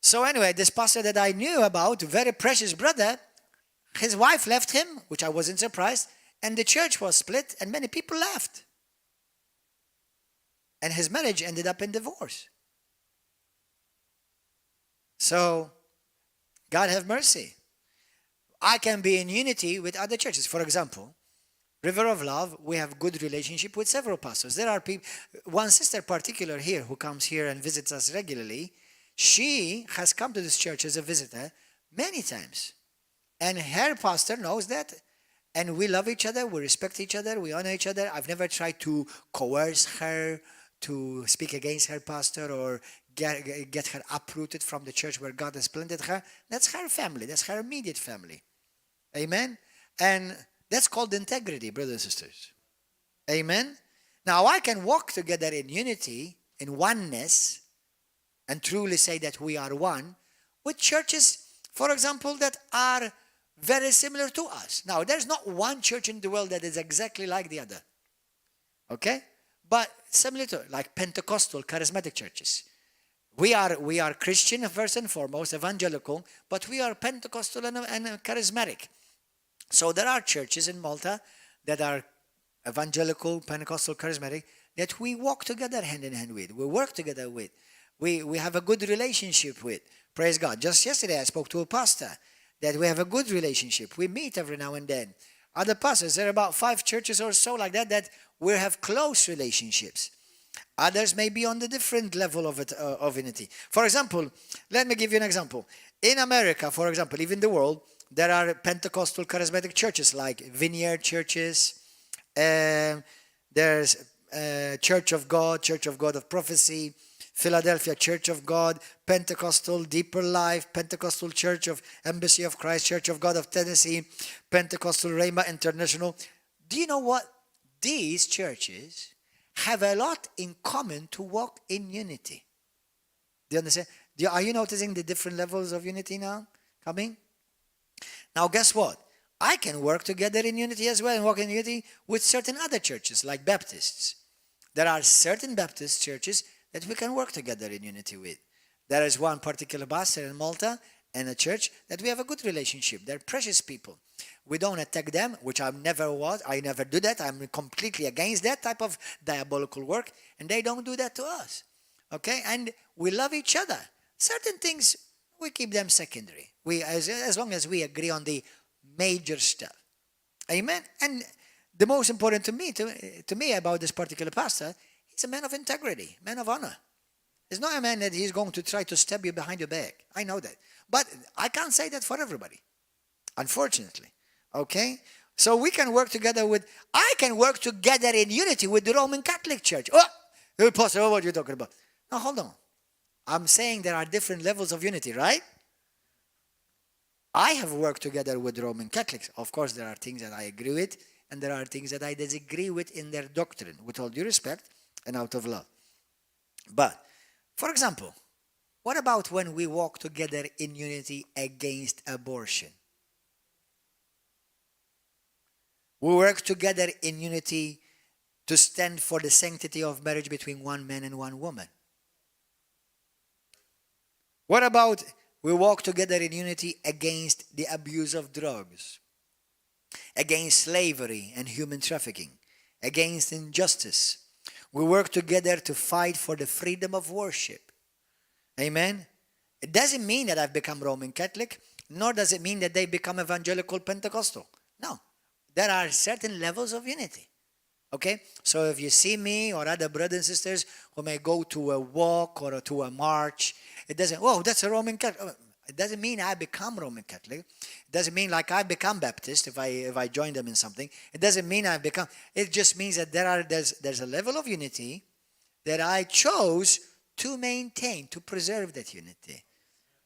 So anyway, this pastor that I knew about, very precious brother, his wife left him, which I wasn't surprised, and the church was split and many people left. And his marriage ended up in divorce. So, God have mercy. I can be in unity with other churches. For example, River of Love, we have good relationship with several pastors. There are people, one sister particular here who comes here and visits us regularly. She has come to this church as a visitor many times. And her pastor knows that. And we love each other, we respect each other, we honor each other. I've never tried to coerce her to speak against her pastor or get her uprooted from the church where God has planted her. That's her family. That's her immediate family. Amen? And that's called integrity, brothers and sisters. Amen? Now, I can walk together in unity, in oneness, and truly say that we are one, with churches, for example, that are very similar to us. Now, there's not one church in the world that is exactly like the other. Okay? But similar to, like Pentecostal, charismatic churches. We are Christian first and foremost, evangelical, but we are Pentecostal and charismatic. So there are churches in Malta that are evangelical, Pentecostal, charismatic, that we walk together hand in hand with. We work together with. We have a good relationship with. Praise God. Just yesterday I spoke to a pastor that we have a good relationship. We meet every now and then. Other pastors, there are about 5 churches or so like that we have close relationships. Others may be on the different level of unity. For example, let me give you an example. In America, for example, even the world, there are Pentecostal charismatic churches like Vineyard churches. There's Church of God of Prophecy, Philadelphia Church of God, Pentecostal Deeper Life, Pentecostal Church of Embassy of Christ, Church of God of Tennessee, Pentecostal Rhema International. Do you know what? These churches have a lot in common to walk in unity. Do you understand? Are you noticing the different levels of unity now coming? Now guess what? I can work together in unity as well and walk in unity with certain other churches like Baptists. There are certain Baptist churches that we can work together in unity with. There is one particular pastor in Malta and a church that we have a good relationship. They're precious people. We don't attack them, which I never was. I never do that. I'm completely against that type of diabolical work. And they don't do that to us. Okay? And we love each other. Certain things, we keep them secondary. As long as we agree on the major stuff. Amen? And the most important to me about this particular pastor, he's a man of integrity, man of honor. He's not a man that he's going to try to stab you behind your back. I know that. But I can't say that for everybody, unfortunately. Okay? So we can work together I can work together in unity with the Roman Catholic Church. Oh, Pastor, what are you talking about? Now, hold on. I'm saying there are different levels of unity, right? I have worked together with Roman Catholics. Of course, there are things that I agree with, and there are things that I disagree with in their doctrine, with all due respect and out of love. But, for example, what about when we walk together in unity against abortion? We work together in unity to stand for the sanctity of marriage between one man and one woman. What about we walk together in unity against the abuse of drugs, against slavery and human trafficking, against injustice? We work together to fight for the freedom of worship. Amen? It doesn't mean that I've become Roman Catholic, nor does it mean that they become evangelical Pentecostal. No. There are certain levels of unity. Okay? So if you see me or other brothers and sisters who may go to a walk or to a march, it doesn't, that's a Roman Catholic. It doesn't mean I become Roman Catholic. It doesn't mean like I become Baptist if I join them in something. It doesn't mean I become, it just means that there's a level of unity that I chose to maintain, to preserve that unity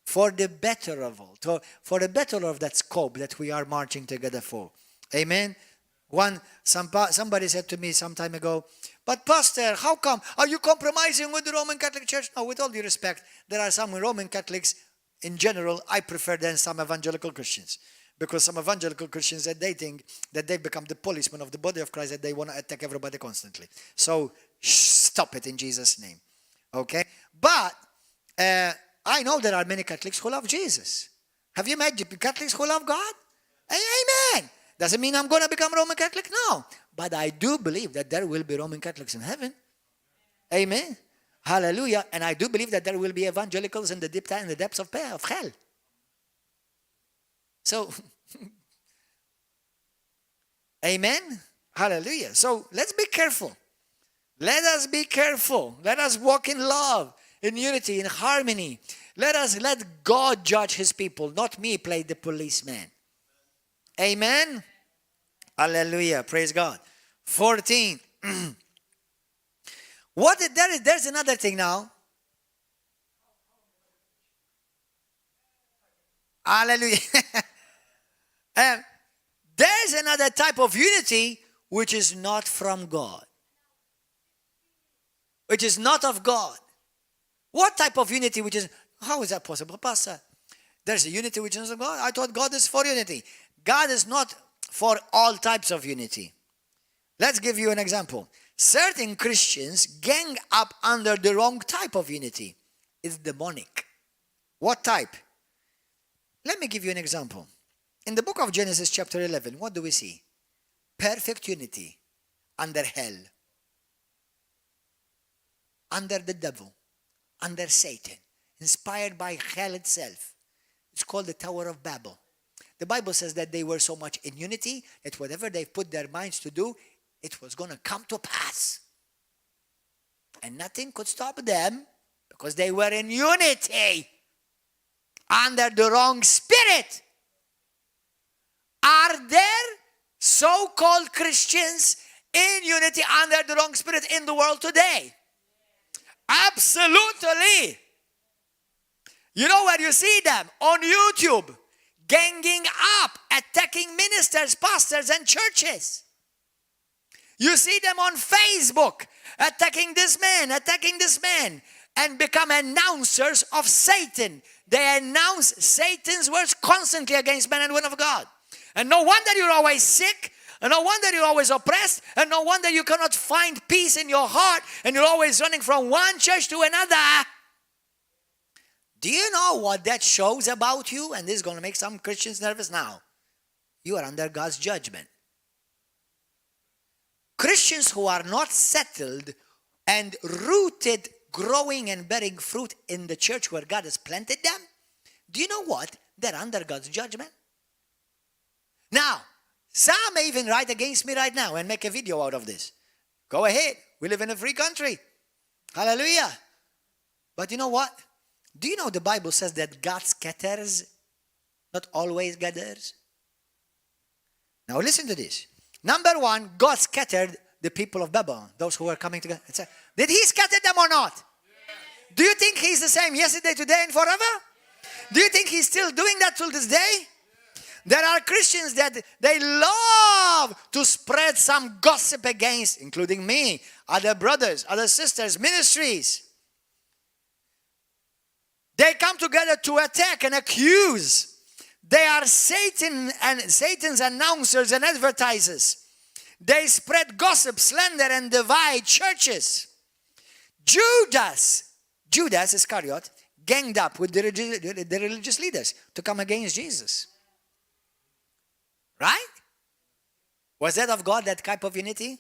for the better of all, for the better of that scope that we are marching together for. Amen? Somebody said to me some time ago, but Pastor, how come? Are you compromising with the Roman Catholic Church? No, with all due respect, there are some Roman Catholics, in general, I prefer than some evangelical Christians. Because some evangelical Christians, that they think that they've become the policemen of the body of Christ, that they want to attack everybody constantly. So, stop it in Jesus' name. Okay? But, I know there are many Catholics who love Jesus. Have you met Catholics who love God? Amen. Doesn't mean I'm going to become Roman Catholic? No. But I do believe that there will be Roman Catholics in heaven. Amen. Hallelujah. And I do believe that there will be evangelicals in the depths of hell. So, amen. Hallelujah. So let's be careful. Let us be careful. Let us walk in love, in unity, in harmony. Let God judge his people, not me play the policeman. Amen. Hallelujah. Praise God. 14. There's another thing now. Hallelujah. There's another type of unity which is not from God. Which is not of God. What type of unity how is that possible, Pastor? There's a unity which is of God. I thought God is for unity. God is not for all types of unity. Let's give you an example. Certain Christians gang up under the wrong type of unity. It's demonic. What type? Let me give you an example. In the book of Genesis chapter 11, what do we see? Perfect unity under hell, under the devil, under Satan, inspired by hell itself. It's called the Tower of Babel. The Bible says that they were so much in unity that whatever they put their minds to do, it was going to come to pass. And nothing could stop them because they were in unity. under the wrong spirit. Are there so-called Christians in unity under the wrong spirit in the world today? Absolutely. You know where you see them? On YouTube, ganging up, attacking ministers, pastors, and churches. You see them on Facebook, attacking this man, and become announcers of Satan. They announce Satan's words constantly against men and women of God. And no wonder you're always sick, and no wonder you're always oppressed, and no wonder you cannot find peace in your heart, and you're always running from one church to another. Do you know what that shows about you? And this is going to make some Christians nervous now. You are under God's judgment. Christians who are not settled and rooted, growing and bearing fruit in the church where God has planted them, do you know what? They're under God's judgment. Now, some may even write against me right now and make a video out of this. Go ahead. We live in a free country. Hallelujah. But you know what? Do you know the Bible says that God scatters, not always gathers? Now listen to this. Number one, God scattered the people of Babylon, those who were coming together. Did he scatter them or not? Yes. Do you think he's the same yesterday, today, and forever? Yes. Do you think he's still doing that till this day? Yes. There are Christians that they love to spread some gossip against, including me, other brothers, other sisters, ministries. They come together to attack and accuse. They are Satan's announcers and advertisers. They spread gossip, slander, and divide churches. Judas Iscariot, ganged up with the religious leaders to come against Jesus. Right? Was that of God, that type of unity?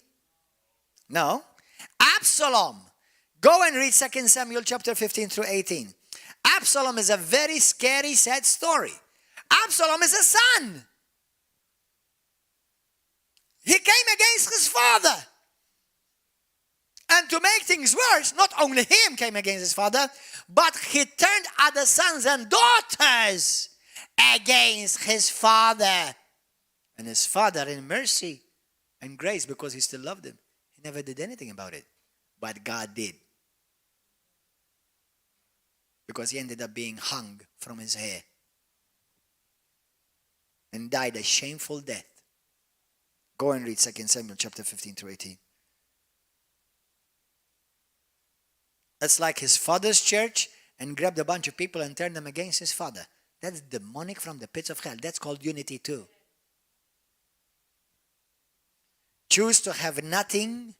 No. Absalom. Go and read 2 Samuel chapter 15 through 18. Absalom is a very scary, sad story. Absalom is a son. He came against his father. And to make things worse, not only him came against his father, but he turned other sons and daughters against his father. And his father, in mercy and grace, because he still loved him, he never did anything about it. But God did. Because he ended up being hung from his hair and died a shameful death. Go and read 2 Samuel chapter 15 through 18. That's like his father's church and grabbed a bunch of people and turned them against his father. That's demonic from the pits of hell. That's called unity too. Choose to have nothing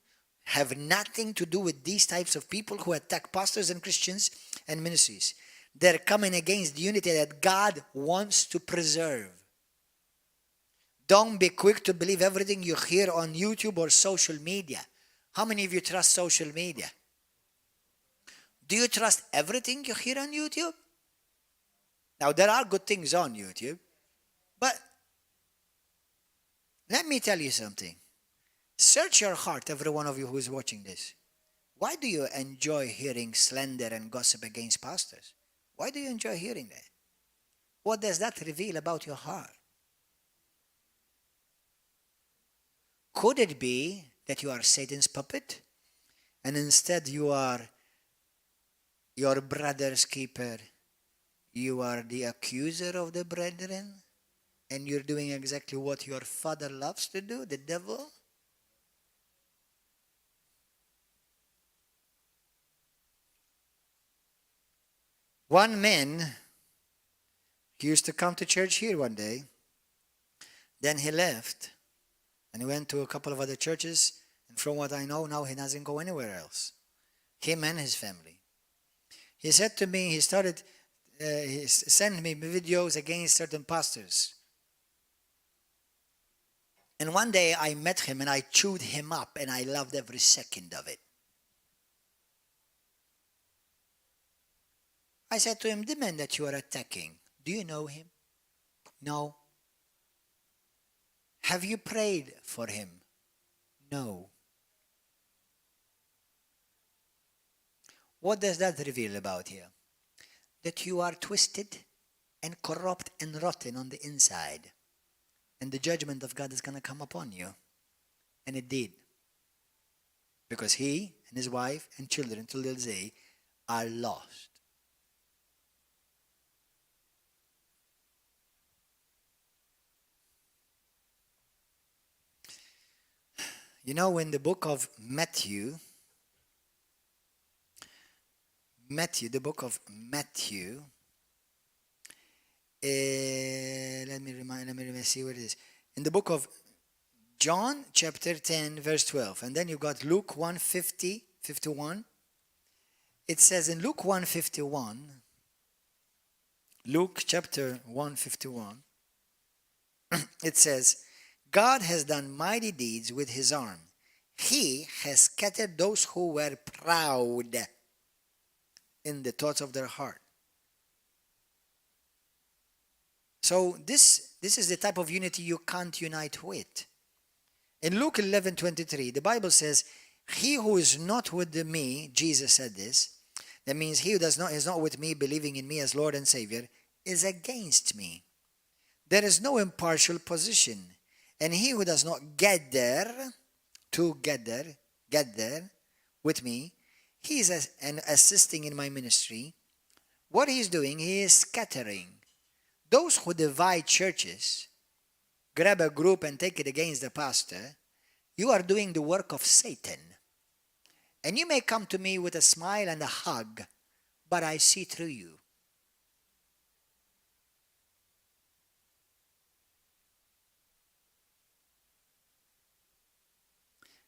to do with these types of people who attack pastors and Christians and ministries. They're coming against the unity that God wants to preserve. Don't be quick to believe everything you hear on YouTube or social media. How many of you trust social media? Do you trust everything you hear on YouTube? Now, there are good things on YouTube, but let me tell you something. Search your heart, every one of you who is watching this. Why do you enjoy hearing slander and gossip against pastors? Why do you enjoy hearing that? What does that reveal about your heart? Could it be that you are Satan's puppet and instead you are your brother's keeper? You are the accuser of the brethren and you're doing exactly what your father loves to do, the devil? One man, he used to come to church here one day. Then he left and he went to a couple of other churches. And from what I know, now he doesn't go anywhere else. Him and his family. He said to me, he sent me videos against certain pastors. And one day I met him and I chewed him up and I loved every second of it. I said to him, the man that you are attacking, do you know him? No. Have you prayed for him? No. What does that reveal about you? That you are twisted, and corrupt and rotten on the inside. And the judgment of God is going to come upon you. And it did. Because he and his wife and children till this day are lost. You know, in the book of Matthew, the book of Matthew, let me see where it is. In the book of John, chapter 10, verse 12. And then you got Luke 1:50, 51. It says in Luke 1:51, Luke chapter 1:51, it says, God has done mighty deeds with his arm. He has scattered those who were proud in the thoughts of their heart. So this is the type of unity you can't unite with. In Luke 11:23, the Bible says, he who is not with me, Jesus said this, that means he who is not with me, believing in me as Lord and Savior, is against me. There is no impartial position. And he who does not gather with me, he is assisting in my ministry. What he is doing, he is scattering. Those who divide churches, grab a group and take it against the pastor, you are doing the work of Satan. And you may come to me with a smile and a hug, but I see through you.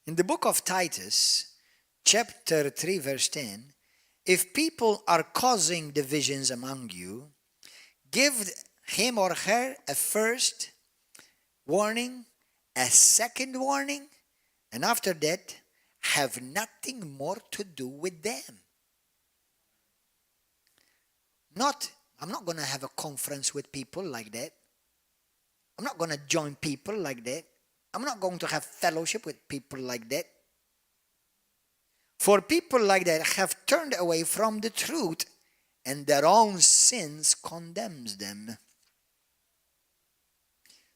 In the book of Titus, chapter 3, verse 10, if people are causing divisions among you, give him or her a first warning, a second warning, and after that, have nothing more to do with them. I'm not going to have a conference with people like that. I'm not going to join people like that. I'm not going to have fellowship with people like that. For people like that have turned away from the truth, and their own sins condemns them.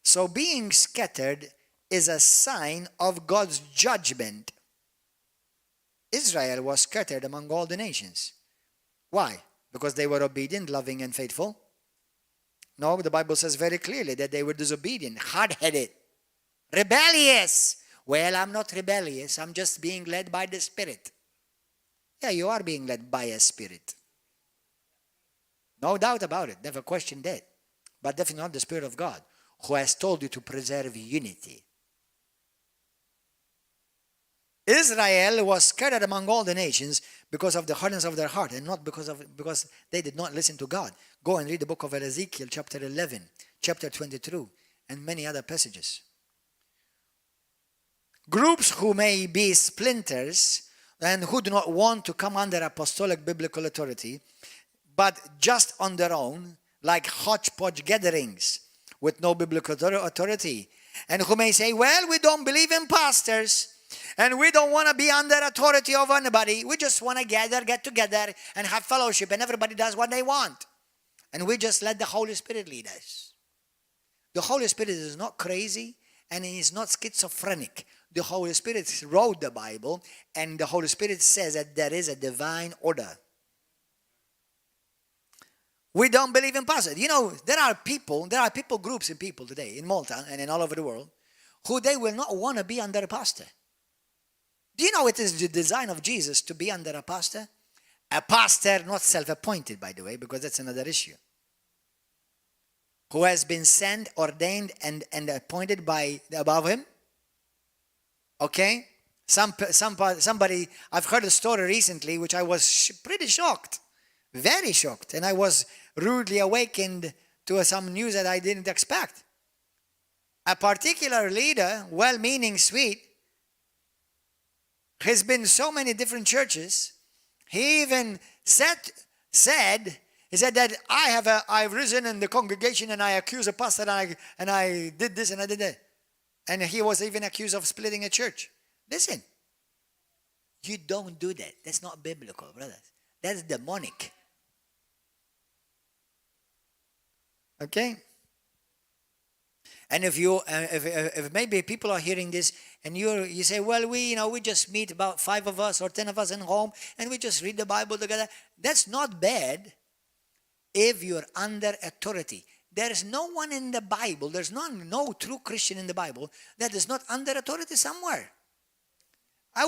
So being scattered is a sign of God's judgment. Israel was scattered among all the nations. Why? Because they were obedient, loving, and faithful? No, the Bible says very clearly that they were disobedient, hard-headed, rebellious. Well, I'm not rebellious. I'm just being led by the Spirit. Yeah, you are being led by a Spirit. No doubt about it. Never questioned that. But definitely not the Spirit of God, who has told you to preserve unity. Israel was scattered among all the nations because of the hardness of their heart, and not because they did not listen to God. Go and read the book of Ezekiel, chapter 11, chapter 22, and many other passages. Groups who may be splinters and who do not want to come under apostolic biblical authority, but just on their own, like hodgepodge gatherings with no biblical authority, and who may say, well, we don't believe in pastors, and we don't want to be under authority of anybody. We just want to get together and have fellowship, and everybody does what they want. And we just let the Holy Spirit lead us. The Holy Spirit is not crazy, and he is not schizophrenic. The Holy Spirit wrote the Bible, and the Holy Spirit says that there is a divine order. We don't believe in pastors. You know, there are people groups and people today in Malta and in all over the world who they will not want to be under a pastor. Do you know it is the design of Jesus to be under a pastor? A pastor, not self-appointed, by the way, because that's another issue. Who has been sent, ordained, and appointed by above him. Okay? Somebody, I've heard a story recently which I was pretty shocked. Very shocked. And I was rudely awakened to some news that I didn't expect. A particular leader, well-meaning, sweet, has been in so many different churches. He even said that I've risen in the congregation and I accuse a pastor and I did this and I did that. And he was even accused of splitting a church. Listen, you don't do that. That's not biblical, brothers. That's demonic. Okay? And if maybe people are hearing this and you say, well, we just meet about 5 of us or 10 of us in home and we just read the Bible together. That's not bad if you're under authority. There is no one in the Bible, there's no true Christian in the Bible that is not under authority somewhere.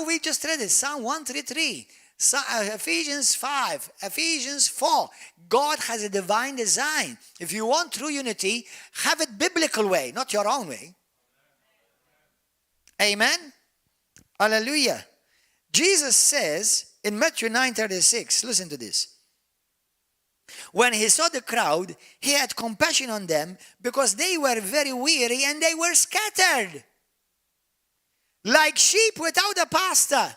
We just read it, Psalm 133. Ephesians 5, Ephesians 4. God has a divine design. If you want true unity, have it biblical way, not your own way. Amen? Hallelujah. Jesus says in Matthew 9:36, listen to this. When he saw the crowd, he had compassion on them because they were very weary and they were scattered, like sheep without a pastor.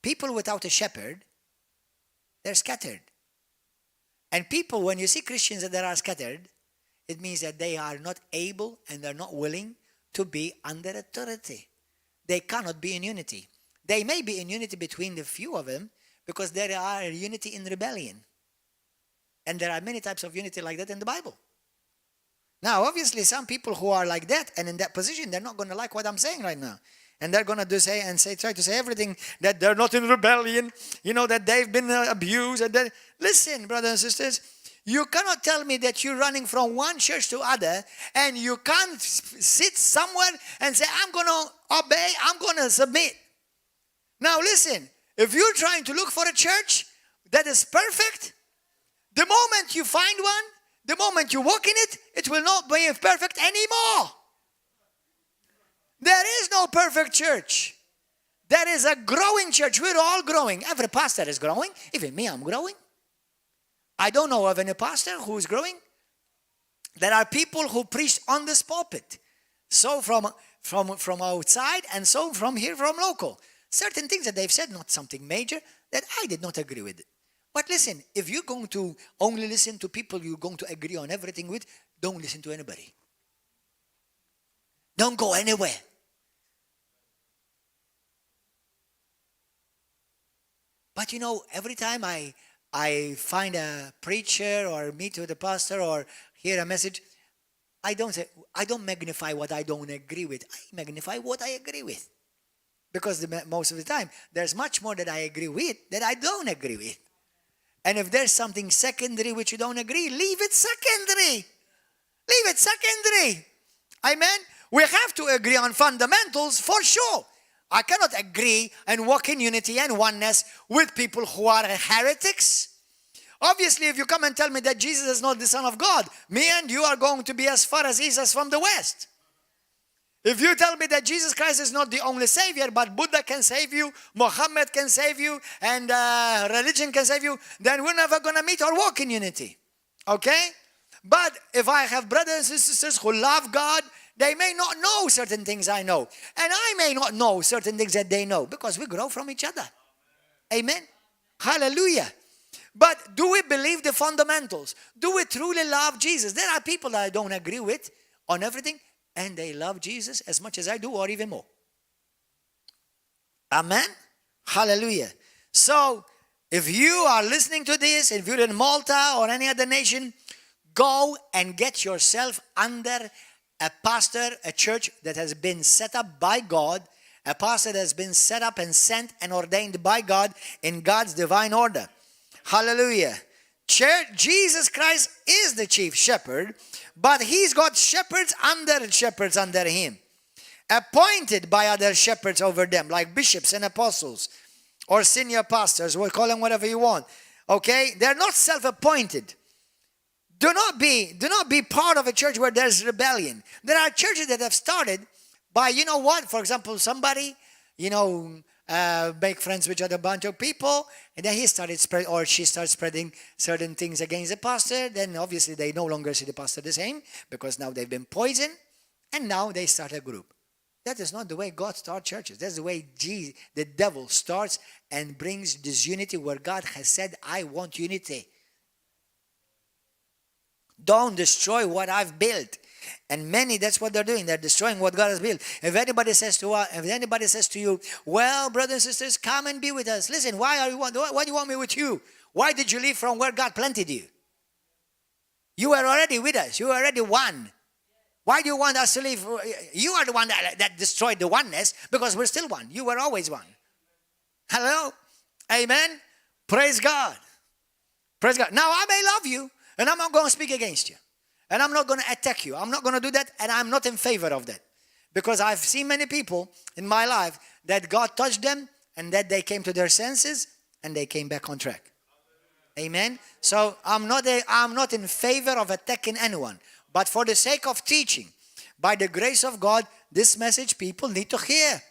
People without a shepherd, they're scattered. And people, when you see Christians that are scattered, it means that they are not able and they're not willing to be under authority. They cannot be in unity. They may be in unity between the few of them because there are unity in rebellion. And there are many types of unity like that in the Bible. Now, obviously, some people who are like that and in that position, they're not going to like what I'm saying right now. And they're going to try to say everything that they're not in rebellion, that they've been abused. And listen, brothers and sisters, you cannot tell me that you're running from one church to other and you can't sit somewhere and say, I'm going to obey, I'm going to submit. Now listen, if you're trying to look for a church that is perfect, the moment you find one, the moment you walk in it, it will not be perfect anymore. There is no perfect church. There is a growing church. We're all growing. Every pastor is growing. Even me, I'm growing. I don't know of any pastor who is growing. There are people who preach on this pulpit. So from outside and so from here, from local. Certain things that they've said, not something major, that I did not agree with. But listen, if you're going to only listen to people you're going to agree on everything with, don't listen to anybody. Don't go anywhere. But every time I find a preacher or meet with a pastor or hear a message, I don't magnify what I don't agree with. I magnify what I agree with. Because most of the time, there's much more that I agree with that I don't agree with. And if there's something secondary which you don't agree, leave it secondary. Leave it secondary. Amen? We have to agree on fundamentals for sure. I cannot agree and walk in unity and oneness with people who are heretics. Obviously, if you come and tell me that Jesus is not the Son of God, me and you are going to be as far as East as from the West. If you tell me that Jesus Christ is not the only Savior, but Buddha can save you, Muhammad can save you, and religion can save you, then we're never going to meet or walk in unity. Okay? But if I have brothers and sisters who love God, they may not know certain things I know. And I may not know certain things that they know because we grow from each other. Amen? Hallelujah. But do we believe the fundamentals? Do we truly love Jesus? There are people that I don't agree with on everything, and they love Jesus as much as I do or even more. Amen? Hallelujah. So, if you are listening to this, if you're in Malta or any other nation, go and get yourself under a pastor, a church that has been set up by God, a pastor that has been set up and sent and ordained by God in God's divine order. Hallelujah. Church, Jesus Christ is the chief shepherd, but he's got shepherds under him, appointed by other shepherds over them, like bishops and apostles or senior pastors. We'll call them whatever you want. Okay? They're not self-appointed. Do not be part of a church where there's rebellion. There are churches that have started by, for example, somebody, make friends with a bunch of people, and then he started she starts spreading certain things against the pastor. Then obviously they no longer see the pastor the same because now they've been poisoned, and now they start a group. That is not the way God starts churches. That's the way the devil starts and brings disunity where God has said, I want unity. Don't destroy what I've built. And many, that's what they're doing. They're destroying what God has built. If anybody says to you, well, brothers and sisters, come and be with us. Listen, why do you want me with you? Why did you leave from where God planted you? You were already with us. You were already one. Why do you want us to leave? You are the one that destroyed the oneness, because we're still one. You were always one. Hello? Amen? Praise God. Praise God. Now, I may love you, and I'm not going to speak against you. And I'm not going to attack you. I'm not going to do that, and I'm not in favor of that. Because I've seen many people in my life that God touched them, and that they came to their senses, and they came back on track. Amen? So I'm not in favor of attacking anyone. But for the sake of teaching, by the grace of God, this message people need to hear.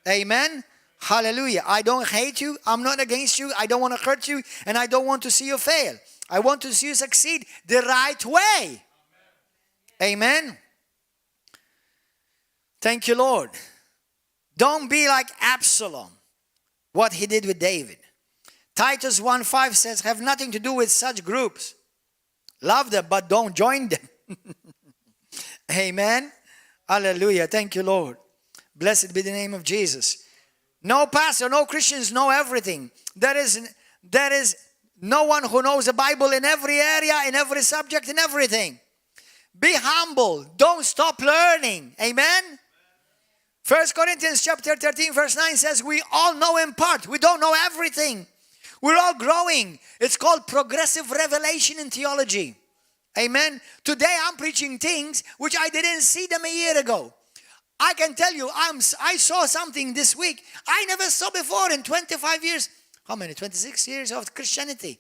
Amen? Hallelujah. I don't hate you. I'm not against you. I don't want to hurt you. And I don't want to see you fail. I want to see you succeed the right way. Amen? Thank you, Lord. Don't be like Absalom, what he did with David. Titus 1:5 says, have nothing to do with such groups. Love them, but don't join them. Amen. Hallelujah. Thank you, Lord. Blessed be the name of Jesus. No pastor, no Christians know everything. There is no one who knows the Bible in every area, in every subject, in everything. Be humble. Don't stop learning. Amen. 1 Corinthians chapter 13 verse 9 says, we all know in part. We don't know everything. We're all growing. It's called progressive revelation in theology. Amen. Today I'm preaching things which I didn't see them a year ago. I can tell you, I saw something this week I never saw before in 25 years. How many? 26 years of Christianity.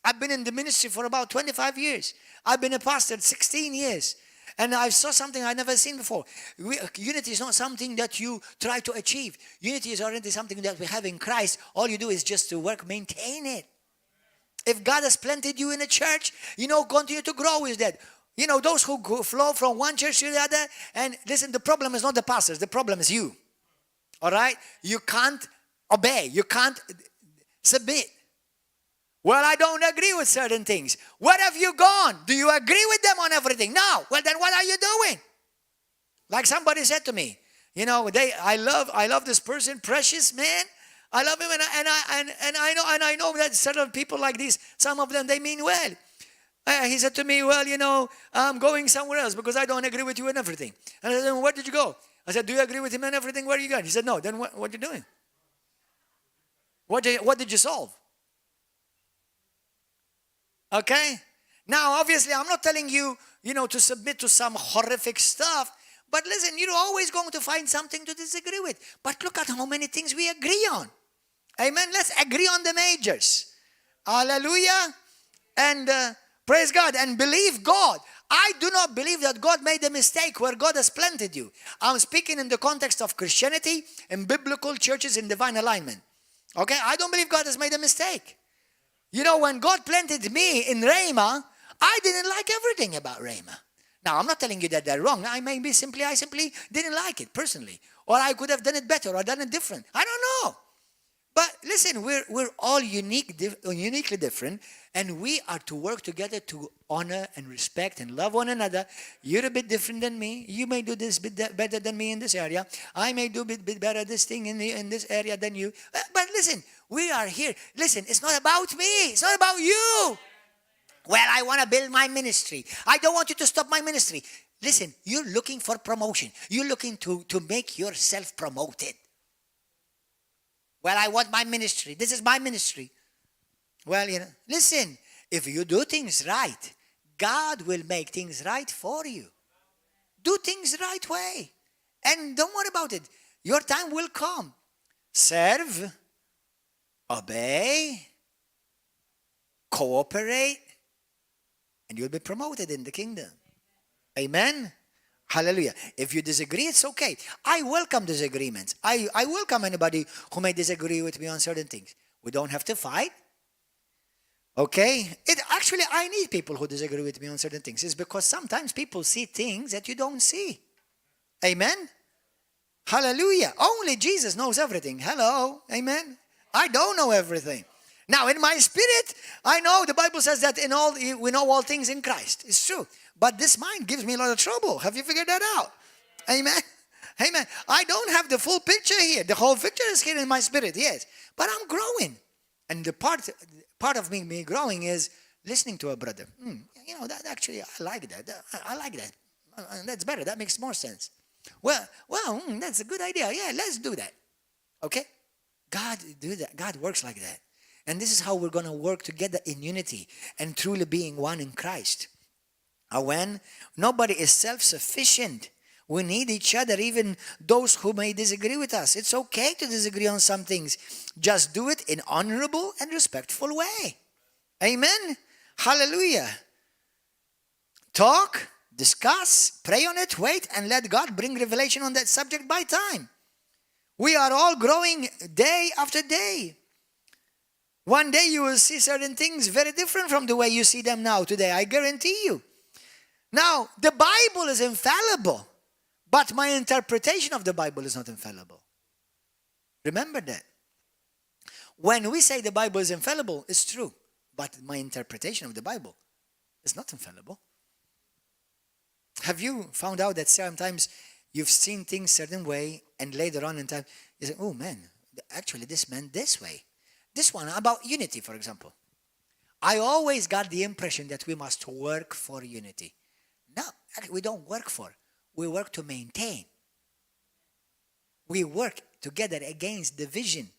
I've been in the ministry for about 25 years. I've been a pastor 16 years. And I saw something I'd never seen before. Unity is not something that you try to achieve. Unity is already something that we have in Christ. All you do is just to work, maintain it. If God has planted you in a church, continue to grow with that. Those who flow from one church to the other. And listen, the problem is not the pastors. The problem is you. All right? You can't obey. You can't submit. Well, I don't agree with certain things. Where have you gone? Do you agree with them on everything? No. Well, then what are you doing? Like somebody said to me, I love this person, precious man. I love him, and I know that certain people like this, some of them, they mean well. He said to me, well, I'm going somewhere else because I don't agree with you and everything. And I said, where did you go? I said, do you agree with him and everything? Where are you going? He said, no. Then what are you doing? What did you solve? Okay? Now, obviously, I'm not telling you, to submit to some horrific stuff. But listen, you're always going to find something to disagree with. But look at how many things we agree on. Amen? Let's agree on the majors. Hallelujah. And praise God. And believe God. I do not believe that God made a mistake where God has planted you. I'm speaking in the context of Christianity and biblical churches in divine alignment. Okay? I don't believe God has made a mistake. When God planted me in Rhema, I didn't like everything about Rhema. Now, I'm not telling you that they're wrong. I simply didn't like it personally. Or I could have done it better or done it different. I don't know. But listen, we're all uniquely different. And we are to work together to honor and respect and love one another. You're a bit different than me. You may do this bit better than me in this area. I may do a bit better this thing in this area than you. But listen, we are here. Listen, it's not about me. It's not about you. Well, I want to build my ministry. I don't want you to stop my ministry. Listen, you're looking for promotion. You're looking to make yourself promoted. Well, I want my ministry. This is my ministry. Well, listen, if you do things right, God will make things right for you. Do things the right way. And don't worry about it. Your time will come. Serve, obey, cooperate, and you'll be promoted in the kingdom. Amen? Hallelujah. If you disagree, it's okay. I welcome disagreements. I welcome anybody who may disagree with me on certain things. We don't have to fight. Okay? Actually, I need people who disagree with me on certain things. It's because sometimes people see things that you don't see. Amen? Hallelujah. Only Jesus knows everything. Hello. Amen? I don't know everything. Now, in my spirit, I know the Bible says that we know all things in Christ. It's true. But this mind gives me a lot of trouble. Have you figured that out? Amen? Amen. I don't have the full picture here. The whole picture is here in my spirit, yes. But I'm growing. And the part part of me growing is listening to a brother. That actually, I like that. I like that. That's better. That makes more sense. Well, that's a good idea. Yeah, let's do that. Okay? God do that. God works like that. And this is how we're going to work together in unity and truly being one in Christ. When nobody is self-sufficient, we need each other, even those who may disagree with us. It's okay to disagree on some things. Just do it in honorable and respectful way. Amen? Hallelujah. Talk, discuss, pray on it, wait, and let God bring revelation on that subject by time. We are all growing day after day. One day you will see certain things very different from the way you see them now today. I guarantee you. Now, the Bible is infallible, but my interpretation of the Bible is not infallible. Remember that. When we say the Bible is infallible, it's true, but my interpretation of the Bible is not infallible. Have you found out that sometimes you've seen things a certain way, and later on in time, you say, oh man, actually this meant this way. This one about unity, for example. I always got the impression that we must work for unity. No, we don't work for. We work to maintain. We work together against division.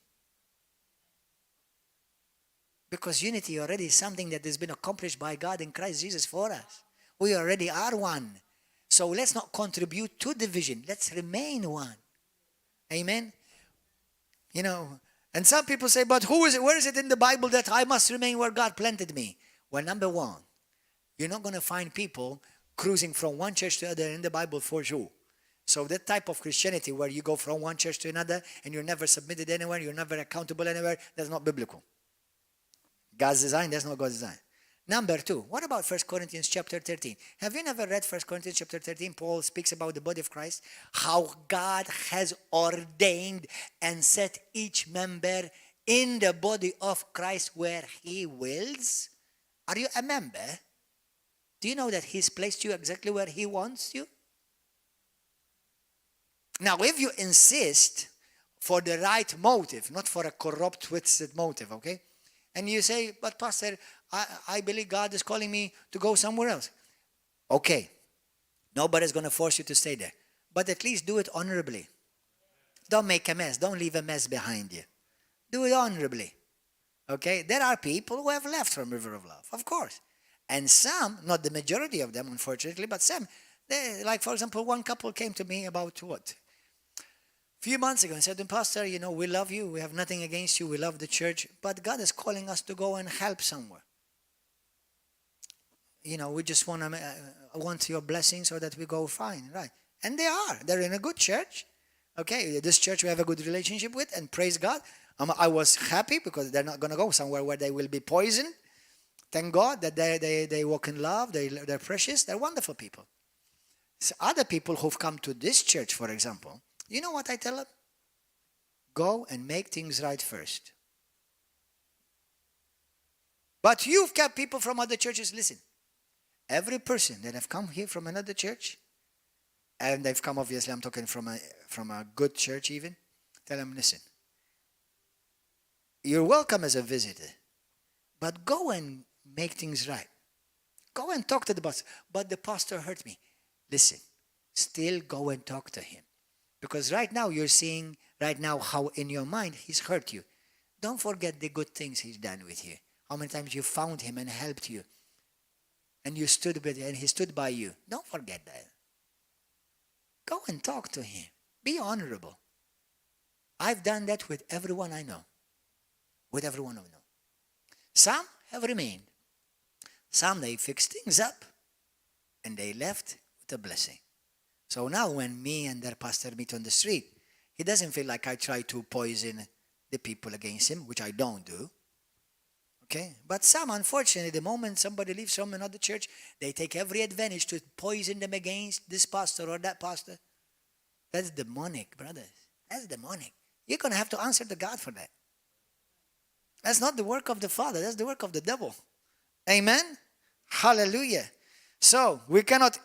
Because unity already is something that has been accomplished by God in Christ Jesus for us. We already are one. So let's not contribute to division. Let's remain one. Amen? And some people say, but where is it in the Bible that I must remain where God planted me? Well, number one, you're not going to find people cruising from one church to another in the Bible for sure. So that type of Christianity where you go from one church to another and you're never submitted anywhere, you're never accountable anywhere, that's not biblical. God's design, that's not God's design. Number two, what about 1 Corinthians chapter 13? Have you never read 1 Corinthians chapter 13? Paul speaks about the body of Christ, how God has ordained and set each member in the body of Christ where he wills. Are you a member? Do you know that he's placed you exactly where he wants you? Now, if you insist for the right motive, not for a corrupt, twisted motive, okay? And you say, but Pastor, I believe God is calling me to go somewhere else. Okay. Nobody's going to force you to stay there. But at least do it honorably. Don't make a mess. Don't leave a mess behind you. Do it honorably. Okay? There are people who have left from River of Love, of course. And some, not the majority of them, unfortunately, but some, like for example, one couple came to me about what? A few months ago and said, Pastor, we love you. We have nothing against you. We love the church. But God is calling us to go and help somewhere. We just want your blessing so that we go fine, right? And they are. They're in a good church. Okay, this church we have a good relationship with, and praise God. I was happy because they're not going to go somewhere where they will be poisoned. Thank God that they walk in love. They're precious. They're wonderful people. So other people who've come to this church, for example, you know what I tell them? Go and make things right first. But you've kept people from other churches. Listen, every person that have come here from another church, and they've come, obviously, I'm talking from a good church even, tell them, listen, you're welcome as a visitor, but go and make things right. Go and talk to the boss. But the pastor hurt me. Listen, still go and talk to him. Because right now you're seeing how in your mind he's hurt you. Don't forget the good things he's done with you. How many times you found him and helped you. And you stood with him and he stood by you. Don't forget that. Go and talk to him. Be honorable. I've done that with everyone I know. With everyone I know. Some have remained. Some they fixed things up and they left with a blessing. So now when me and their pastor meet on the street, he doesn't feel like I try to poison the people against him, which I don't do. Okay? But some, unfortunately, the moment somebody leaves from another church, they take every advantage to poison them against this pastor or that pastor. That's demonic, brothers. That's demonic. You're going to have to answer to God for that. That's not the work of the Father. That's the work of the devil. Amen? Hallelujah. So, we cannot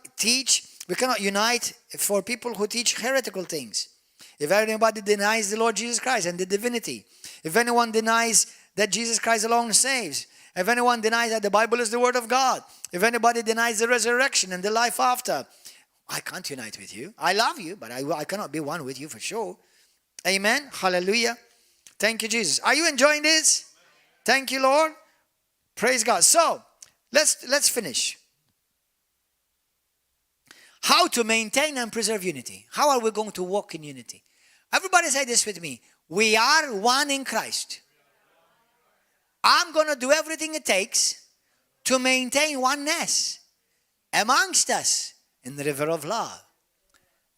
unite for people who teach heretical things. If anybody denies the Lord Jesus Christ and the divinity, if anyone denies that Jesus Christ alone saves, if anyone denies that the Bible is the Word of God, if anybody denies the resurrection and the life after, I can't unite with you. I love you, but I cannot be one with you for sure. Amen. Hallelujah. Thank you, Jesus. Are you enjoying this? Thank you, Lord. Praise God. So, let's finish. How to maintain and preserve unity. How are we going to walk in unity? Everybody say this with me. We are one in Christ. I'm going to do everything it takes to maintain oneness amongst us in the river of love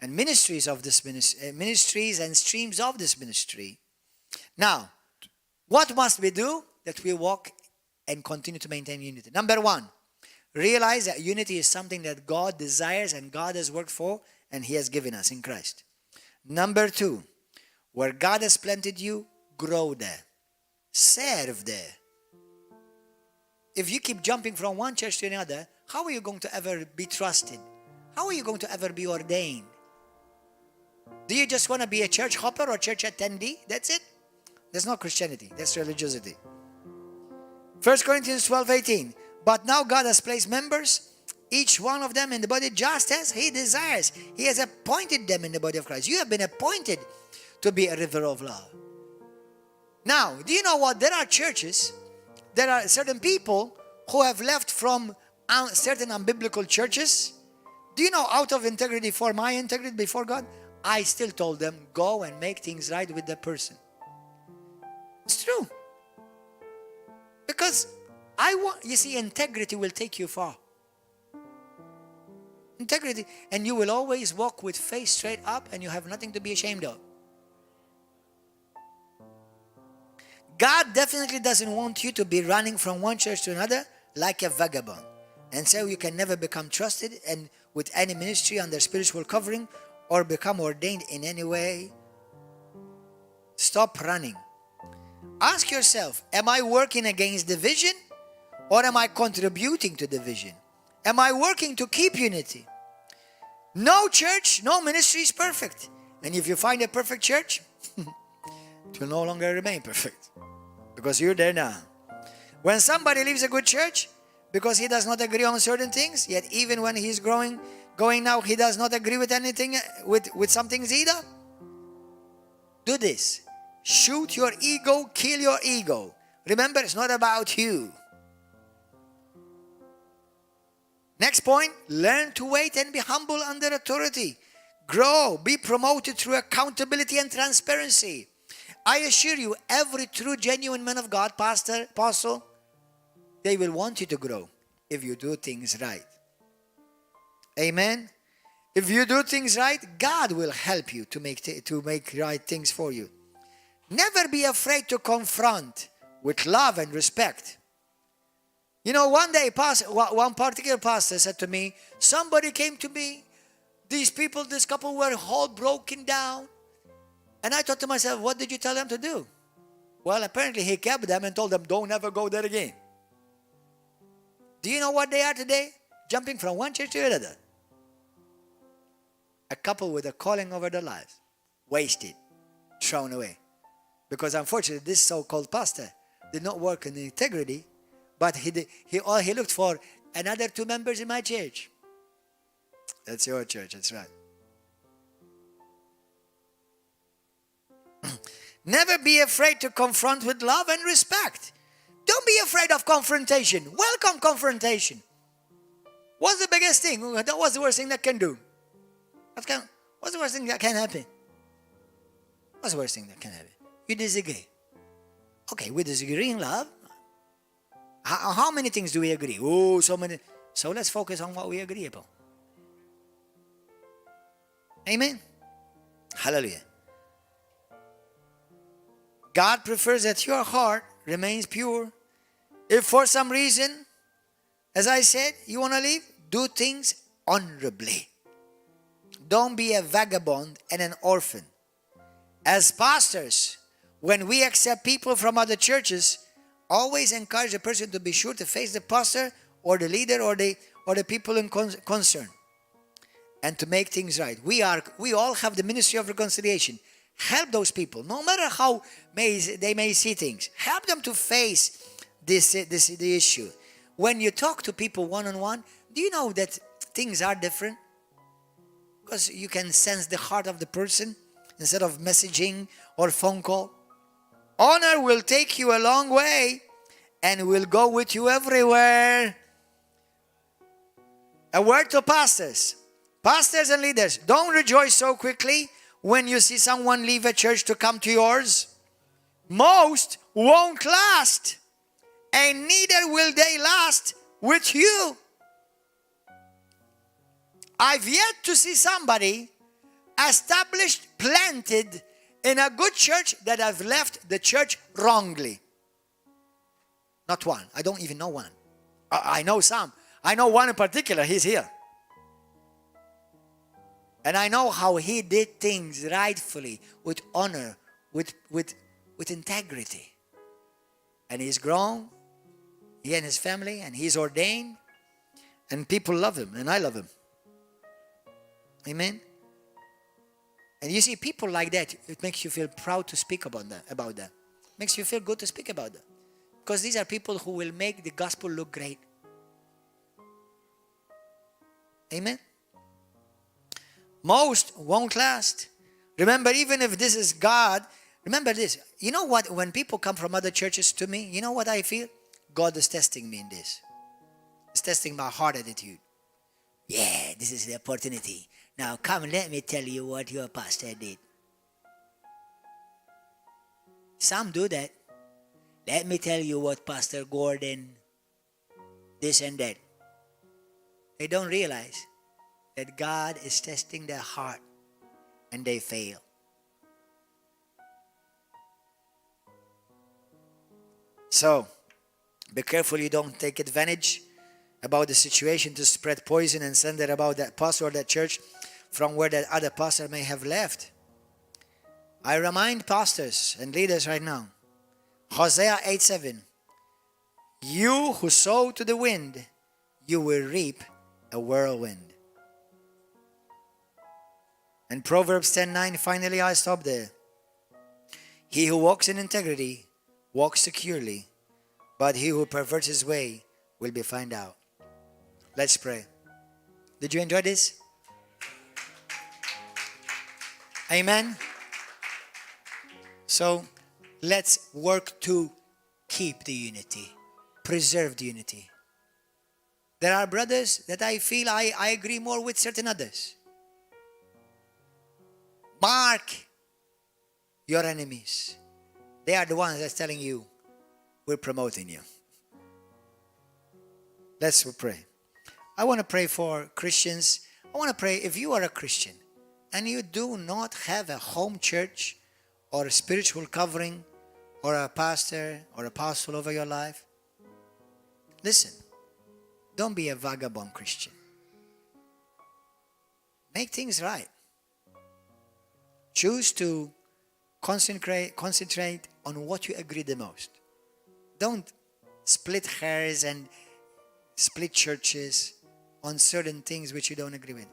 and ministries of this ministries and streams of this ministry. Now, what must we do that we walk and continue to maintain unity? Number one, realize that unity is something that God desires and God has worked for and He has given us in Christ. Number two, where God has planted you, grow there. Serve there. If you keep jumping from one church to another, how are you going to ever be trusted? How are you going to ever be ordained? Do you just want to be a church hopper or church attendee? That's it? That's not Christianity. That's religiosity. 1 Corinthians 12:18. But now God has placed members, each one of them in the body, just as He desires. He has appointed them in the body of Christ. You have been appointed to be a river of love. Now, do you know what? There are churches, there are certain people who have left from certain unbiblical churches. Do you know, out of integrity, for my integrity before God, I still told them, go and make things right with the person. It's true. Because you see, integrity will take you far. Integrity, and you will always walk with face straight up and you have nothing to be ashamed of. God definitely doesn't want you to be running from one church to another like a vagabond. And so you can never become trusted and with any ministry under spiritual covering or become ordained in any way. Stop running. Ask yourself, am I working against division or am I contributing to division? Am I working to keep unity? No church, no ministry is perfect. And if you find a perfect church, it will no longer remain perfect because you're there now. When somebody leaves a good church because he does not agree on certain things, yet even when he's going now, he does not agree with anything, with some things either. Do this. Shoot your ego, kill your ego. Remember, it's not about you. Next point, learn to wait and be humble under authority. Grow, be promoted through accountability and transparency. I assure you, every true, genuine man of God, pastor, apostle, they will want you to grow if you do things right. Amen? If you do things right, God will help you to make right things for you. Never be afraid to confront with love and respect. You know, one day, one particular pastor said to me, somebody came to me, this couple were all broken down. And I thought to myself, what did you tell them to do? Well, apparently he kept them and told them, don't ever go there again. Do you know what they are today? Jumping from one church to another. A couple with a calling over their lives. Wasted. Thrown away. Because unfortunately, this so-called pastor did not work in integrity, but he looked for another 2 members in my church. That's your church, that's right. Never be afraid to confront with love and respect. Don't be afraid of confrontation. Welcome confrontation. What's the biggest thing? What's the worst thing that can do? What's the worst thing that can happen? What's the worst thing that can happen? You disagree. Okay, we disagree in love. How many things do we agree? Oh, so many. So let's focus on what we agree upon. Amen. Hallelujah. God prefers that your heart remains pure. If for some reason, as I said, you want to leave, do things honorably. Don't be a vagabond and an orphan. As pastors, when we accept people from other churches, always encourage the person to be sure to face the pastor or the leader or the people in concern and to make things right. We all have the ministry of reconciliation. Help those people, no matter how they may see things. Help them to face the issue. When you talk to people one-on-one, do you know that things are different? Because you can sense the heart of the person instead of messaging or phone call. Honor will take you a long way and will go with you everywhere. A word to pastors and leaders. Don't rejoice so quickly when you see someone leave a church to come to yours. Most won't last, and neither will they last with you. I've yet to see somebody established, planted in a good church that have left the church wrongly. Not one. I don't even know one. I know some. I know one in particular. He's here. And I know how he did things rightfully, with honor, with integrity. And he's grown, he and his family, and he's ordained, and people love him, and I love him. Amen? And you see, people like that, it makes you feel proud to speak about them. Makes you feel good to speak about them. Because these are people who will make the gospel look great. Amen? Most won't last. Remember, even if this is God, remember this. You know what? When people come from other churches to me, you know what I feel? God is testing me in this. He's testing my heart attitude. Yeah, this is the opportunity. Now come, let me tell you what your pastor did. Some do that. Let me tell you what Pastor Gordon, this and that. They don't realize that God is testing their heart and they fail. So, be careful you don't take advantage about the situation to spread poison and send it about that pastor or that church from where that other pastor may have left. I remind pastors and leaders right now, Hosea 8:7, you who sow to the wind, you will reap a whirlwind. And Proverbs 10:9, finally I stop there. He who walks in integrity walks securely, but he who perverts his way will be found out. Let's pray. Did you enjoy this? Amen. So let's work to keep the unity, preserve the unity. There are brothers that I feel I agree more with certain others. Mark your enemies. They are the ones that's telling you, we're promoting you. Let's pray. I want to pray for Christians. I want to pray if you are a Christian and you do not have a home church or a spiritual covering or a pastor or apostle over your life. Listen, don't be a vagabond Christian. Make things right. Choose to concentrate on what you agree the most. Don't split hairs and split churches on certain things which you don't agree with.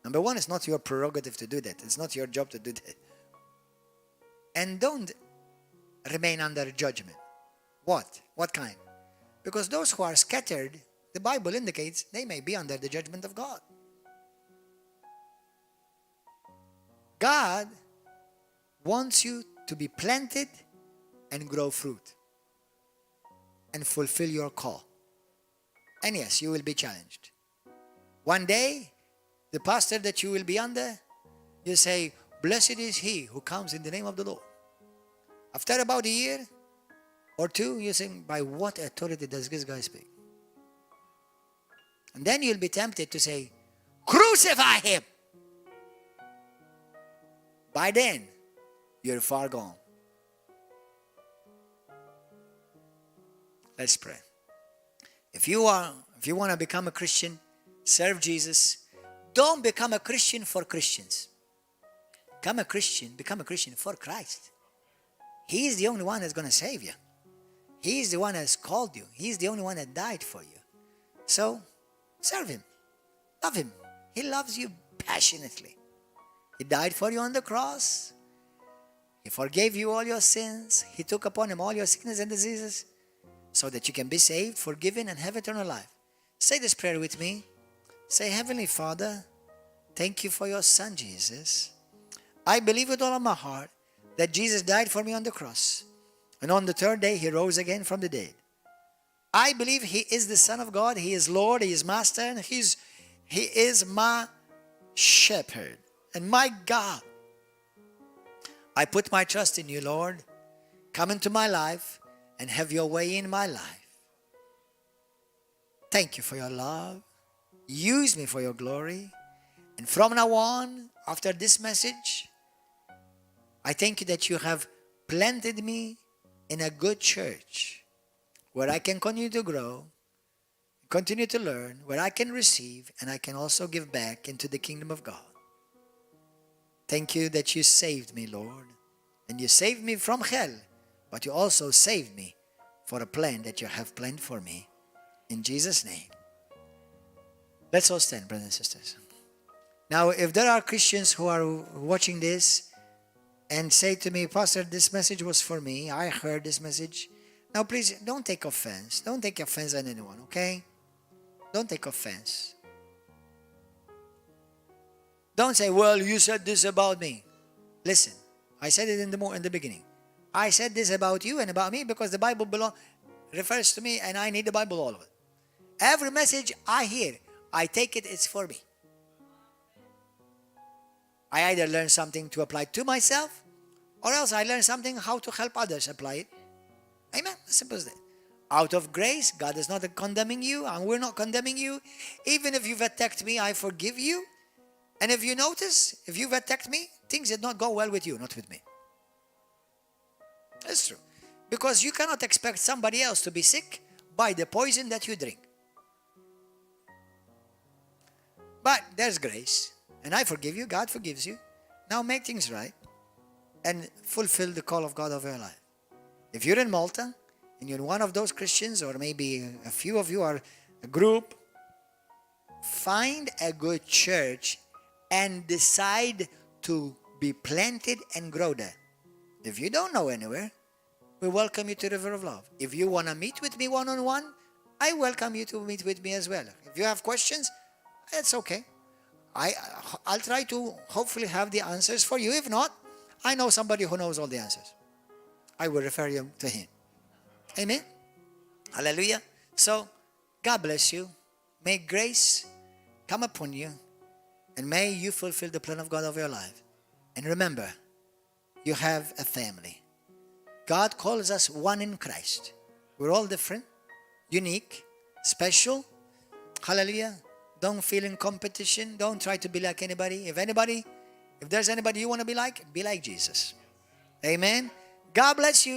Number one, it's not your prerogative to do that. It's not your job to do that. And don't remain under judgment. What? What kind? Because those who are scattered, the Bible indicates they may be under the judgment of God. God wants you to be planted and grow fruit and fulfill your call. And yes, you will be challenged. One day, the pastor that you will be under, you say, blessed is he who comes in the name of the Lord. After about a year or two, you say, by what authority does this guy speak? And then you'll be tempted to say, crucify him. By then, you're far gone. Let's pray. If you want to become a Christian, serve Jesus. Don't become a Christian for Christians. Become a Christian for Christ. He is the only one that's going to save you. He is the one that's called you. He is the only one that died for you. So, serve him. Love him. He loves you passionately. He died for you on the cross. He forgave you all your sins. He took upon him all your sickness and diseases so that you can be saved, forgiven, and have eternal life. Say this prayer with me. Say, Heavenly Father, thank you for your Son, Jesus. I believe with all of my heart that Jesus died for me on the cross. And on the third day, he rose again from the dead. I believe he is the Son of God. He is Lord. He is Master. And he is my shepherd and my God. I put my trust in you, Lord. Come into my life and have your way in my life. Thank you for your love. Use me for your glory. And from now on, after this message, I thank you that you have planted me in a good church where I can continue to grow, continue to learn, where I can receive, and I can also give back into the kingdom of God. Thank you that you saved me, Lord. And you saved me from hell, but you also saved me for a plan that you have planned for me. In Jesus' name. Let's all stand, brothers and sisters. Now, if there are Christians who are watching this and say to me, Pastor, this message was for me. I heard this message. Now, please, don't take offense. Don't take offense on anyone, okay? Don't take offense. Don't say, well, you said this about me. Listen, I said it in the beginning. I said this about you and about me because the Bible refers to me and I need the Bible all of it. Every message I hear, I take it, it's for me. I either learn something to apply to myself or else I learn something how to help others apply it. Amen? As simple as that. Out of grace, God is not condemning you and we're not condemning you. Even if you've attacked me, I forgive you. And if you notice, if you've attacked me, things did not go well with you, not with me. That's true. Because you cannot expect somebody else to be sick by the poison that you drink. But there's grace. And I forgive you. God forgives you. Now make things right. And fulfill the call of God over your life. If you're in Malta, and you're one of those Christians, or maybe a few of you are a group, find a good church and decide to be planted and grow there. If you don't know anywhere, we welcome you to River of Love. If you want to meet with me one-on-one, I welcome you to meet with me as well. If you have questions, that's okay. I'll try to hopefully have the answers for you. If not, I know somebody who knows all the answers. I will refer you to him. Amen? Hallelujah. So, God bless you. May grace come upon you. And may you fulfill the plan of God over your life. And remember, you have a family. God calls us one in Christ. We're all different, unique, special. Hallelujah. Don't feel in competition. Don't try to be like anybody. If there's anybody you want to be like Jesus. Amen. God bless you.